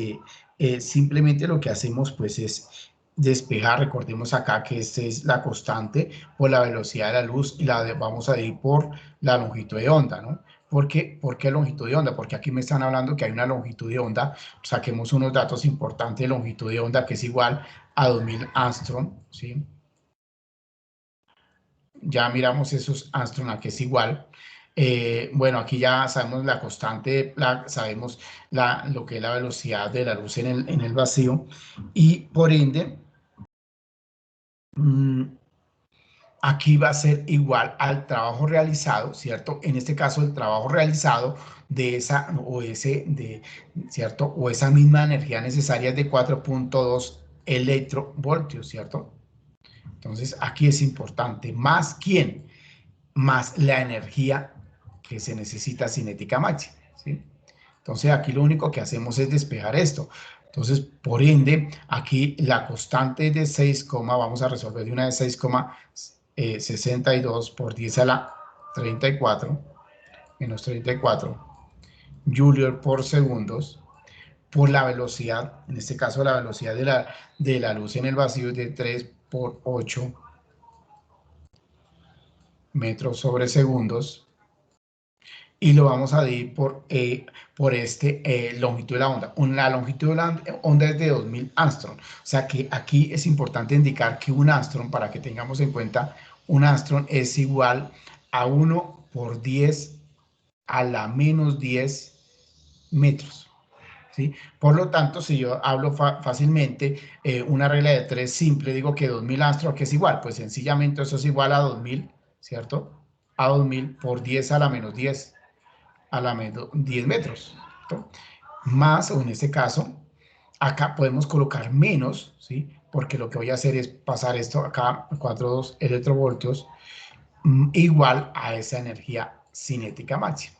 simplemente lo que hacemos pues es despejar. Recordemos acá que esta es la constante por la velocidad de la luz y vamos a ir por la longitud de onda, ¿no? ¿Por qué longitud de onda? Porque aquí me están hablando que hay una longitud de onda. Saquemos unos datos importantes de longitud de onda que es igual a 2000 Armstrong, ¿sí? Ya miramos esos Armstrong, a que es igual. Bueno, aquí ya sabemos la constante, sabemos lo que es la velocidad de la luz en el vacío, y por ende, aquí va a ser igual al trabajo realizado, ¿cierto? En este caso, el trabajo realizado de ¿cierto? O esa misma energía necesaria es de 4.2 electrovoltios, ¿cierto? Entonces, aquí es importante, ¿más quién? Más la energía que se necesita cinética máxima, ¿sí? Entonces aquí lo único que hacemos es despejar esto. Entonces, por ende, aquí la constante de 6, vamos a resolver de una de 6,62 por 10 a la 34, menos 34, Joule por segundos, por la velocidad, en este caso la velocidad de la luz en el vacío es de 3 por 8 metros sobre segundos, y lo vamos a dividir por longitud de la onda. La longitud de la onda es de 2000 Armstrong. O sea que aquí es importante indicar que un Armstrong, para que tengamos en cuenta, un Armstrong es igual a 1 por 10 a la menos 10 metros, ¿sí? Por lo tanto, si yo hablo fácilmente, una regla de 3 simple, digo que 2000 Armstrong, que es igual, pues sencillamente eso es igual a 2000, ¿cierto? A 2000 por 10 a la menos 10 a la menos 10 metros, ¿cierto? Más, o en este caso, acá podemos colocar menos, ¿sí? Porque lo que voy a hacer es pasar esto acá, 4,2 electrovoltios, igual a esa energía cinética máxima.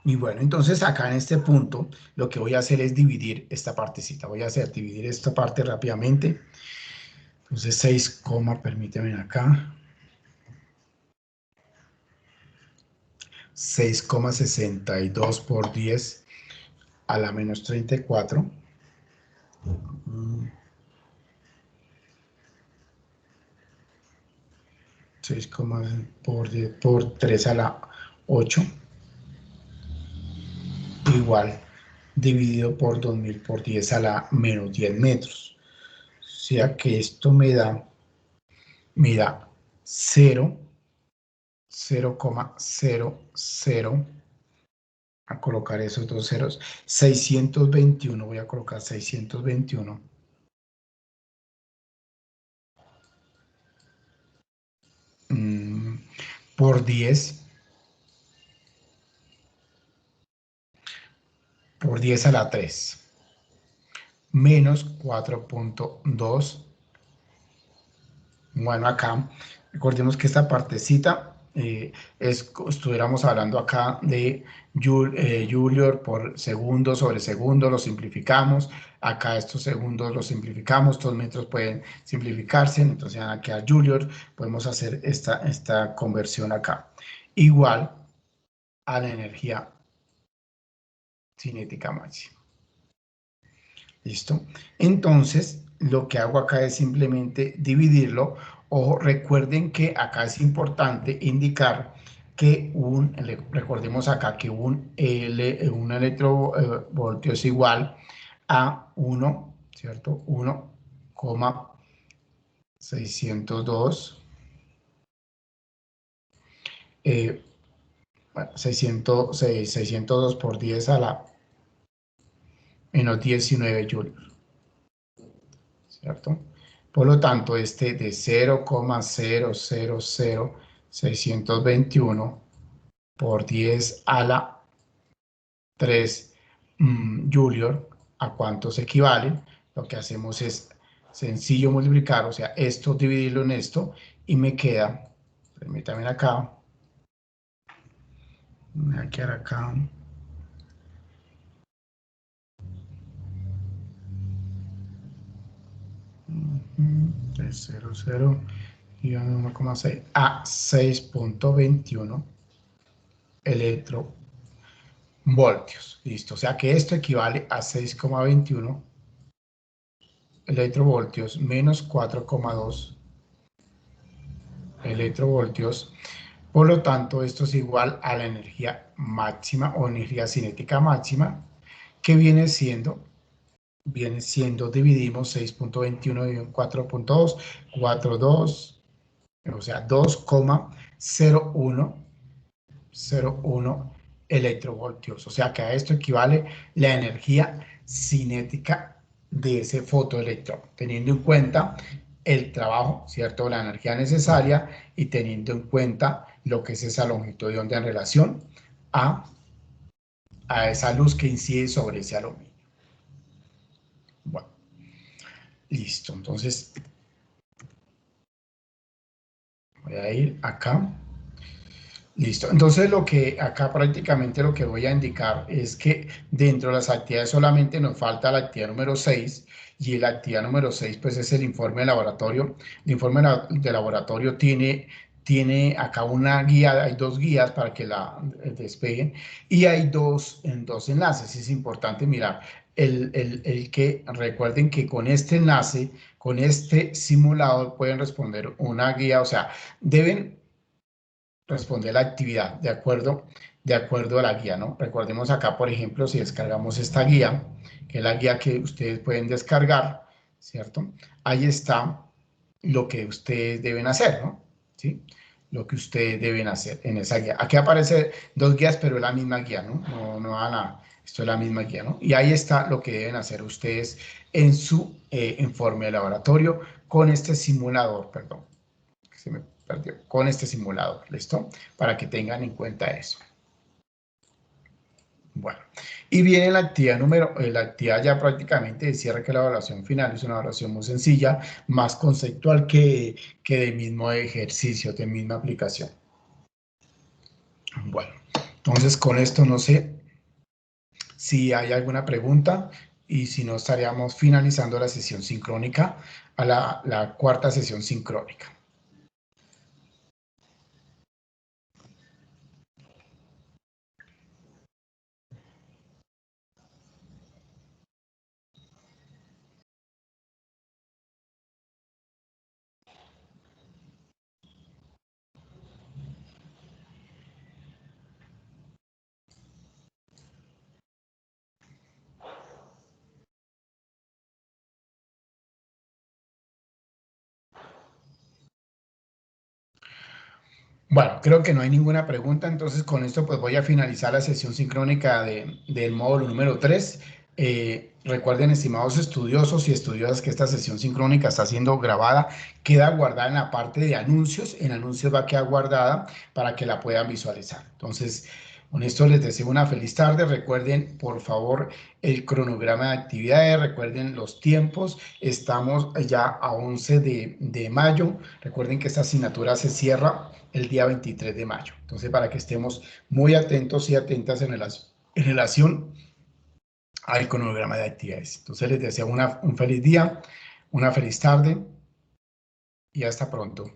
Y bueno, entonces acá en este punto, lo que voy a hacer es dividir esta partecita. Voy a dividir esta parte rápidamente. Entonces 6, permíteme acá. 6,62 por 10 a la menos 34. 6, por 3 a la 8, igual dividido por 2000 por 10 a la menos 10 metros. O sea que esto me da 0, 0,00, a colocar esos dos ceros, 621, voy a colocar 621 por 10 a la 3, menos 4.2. Bueno, acá recordemos que esta partecita estuviéramos hablando acá de Joule por segundo sobre segundo, lo simplificamos. Acá estos segundos los simplificamos, estos metros pueden simplificarse, entonces van a quedar Joule. Podemos hacer esta conversión acá. Igual a la energía cinética máxima. ¿Listo? Entonces, lo que hago acá es simplemente dividirlo. Ojo, recuerden que acá es importante indicar que recordemos acá que un electrovoltio es igual a 1, ¿cierto? 1,602, bueno, 602 por 10 a la menos 19 joules, ¿cierto? Por lo tanto, este de 0,000621 por 10 a la 3 Joule, ¿a cuántos equivale? Lo que hacemos es sencillo multiplicar, o sea, esto dividirlo en esto, y me queda, permítanme acá, me voy a quedar acá, de 0,0 y 1,6 a 6.21 electrovoltios, voltios. Listo. O sea que esto equivale a 6,21 electrovoltios menos 4,2 electrovoltios. Por lo tanto, esto es igual a la energía máxima o energía cinética máxima, que viene siendo, dividimos 6,21 dividido en 4,2, 4,2, o sea, 2,01 electrovoltios. O sea que a esto equivale la energía cinética de ese fotoelectrón, teniendo en cuenta el trabajo, ¿cierto? La energía necesaria y teniendo en cuenta lo que es esa longitud de onda en relación a, a esa luz que incide sobre ese aluminio. Bueno, listo. Entonces, voy a ir acá. Listo. Entonces, lo que acá prácticamente lo que voy a indicar es que dentro de las actividades solamente nos falta la actividad número 6 y la actividad número 6 pues es el informe de laboratorio. El informe de laboratorio tiene acá una guía, hay dos guías para que la despeguen y hay dos enlaces. Es importante mirar el que recuerden que con este enlace, con este simulador pueden responder una guía, o sea, deben responder la actividad de acuerdo a la guía, ¿no? Recordemos acá, por ejemplo, si descargamos esta guía, que es la guía que ustedes pueden descargar, ¿cierto? Ahí está lo que ustedes deben hacer, ¿no? ¿Sí? Lo que ustedes deben hacer en esa guía. Aquí aparece dos guías, pero es la misma guía, ¿no? No van a... Esto es la misma guía, ¿no? Y ahí está lo que deben hacer ustedes en su informe de laboratorio con este simulador, perdón, se me perdió, con este simulador, ¿listo? Para que tengan en cuenta eso. Bueno, y viene la actividad ya prácticamente de cierre, que la evaluación final es una evaluación muy sencilla, más conceptual que de mismo ejercicio, de misma aplicación. Bueno, entonces con esto no sé si hay alguna pregunta y si no estaríamos finalizando la sesión sincrónica a la cuarta sesión sincrónica. Bueno, creo que no hay ninguna pregunta, entonces con esto pues voy a finalizar la sesión sincrónica del módulo número 3. Recuerden, estimados estudiosos y estudiosas, que esta sesión sincrónica está siendo grabada, queda guardada en la parte de anuncios, en anuncios va a quedar guardada para que la puedan visualizar. Entonces, con esto les deseo una feliz tarde. Recuerden, por favor, el cronograma de actividades, recuerden los tiempos. Estamos ya a 11 de mayo. Recuerden que esta asignatura se cierra el día 23 de mayo. Entonces, para que estemos muy atentos y atentas en relación al cronograma de actividades. Entonces, les deseo un feliz día, una feliz tarde y hasta pronto.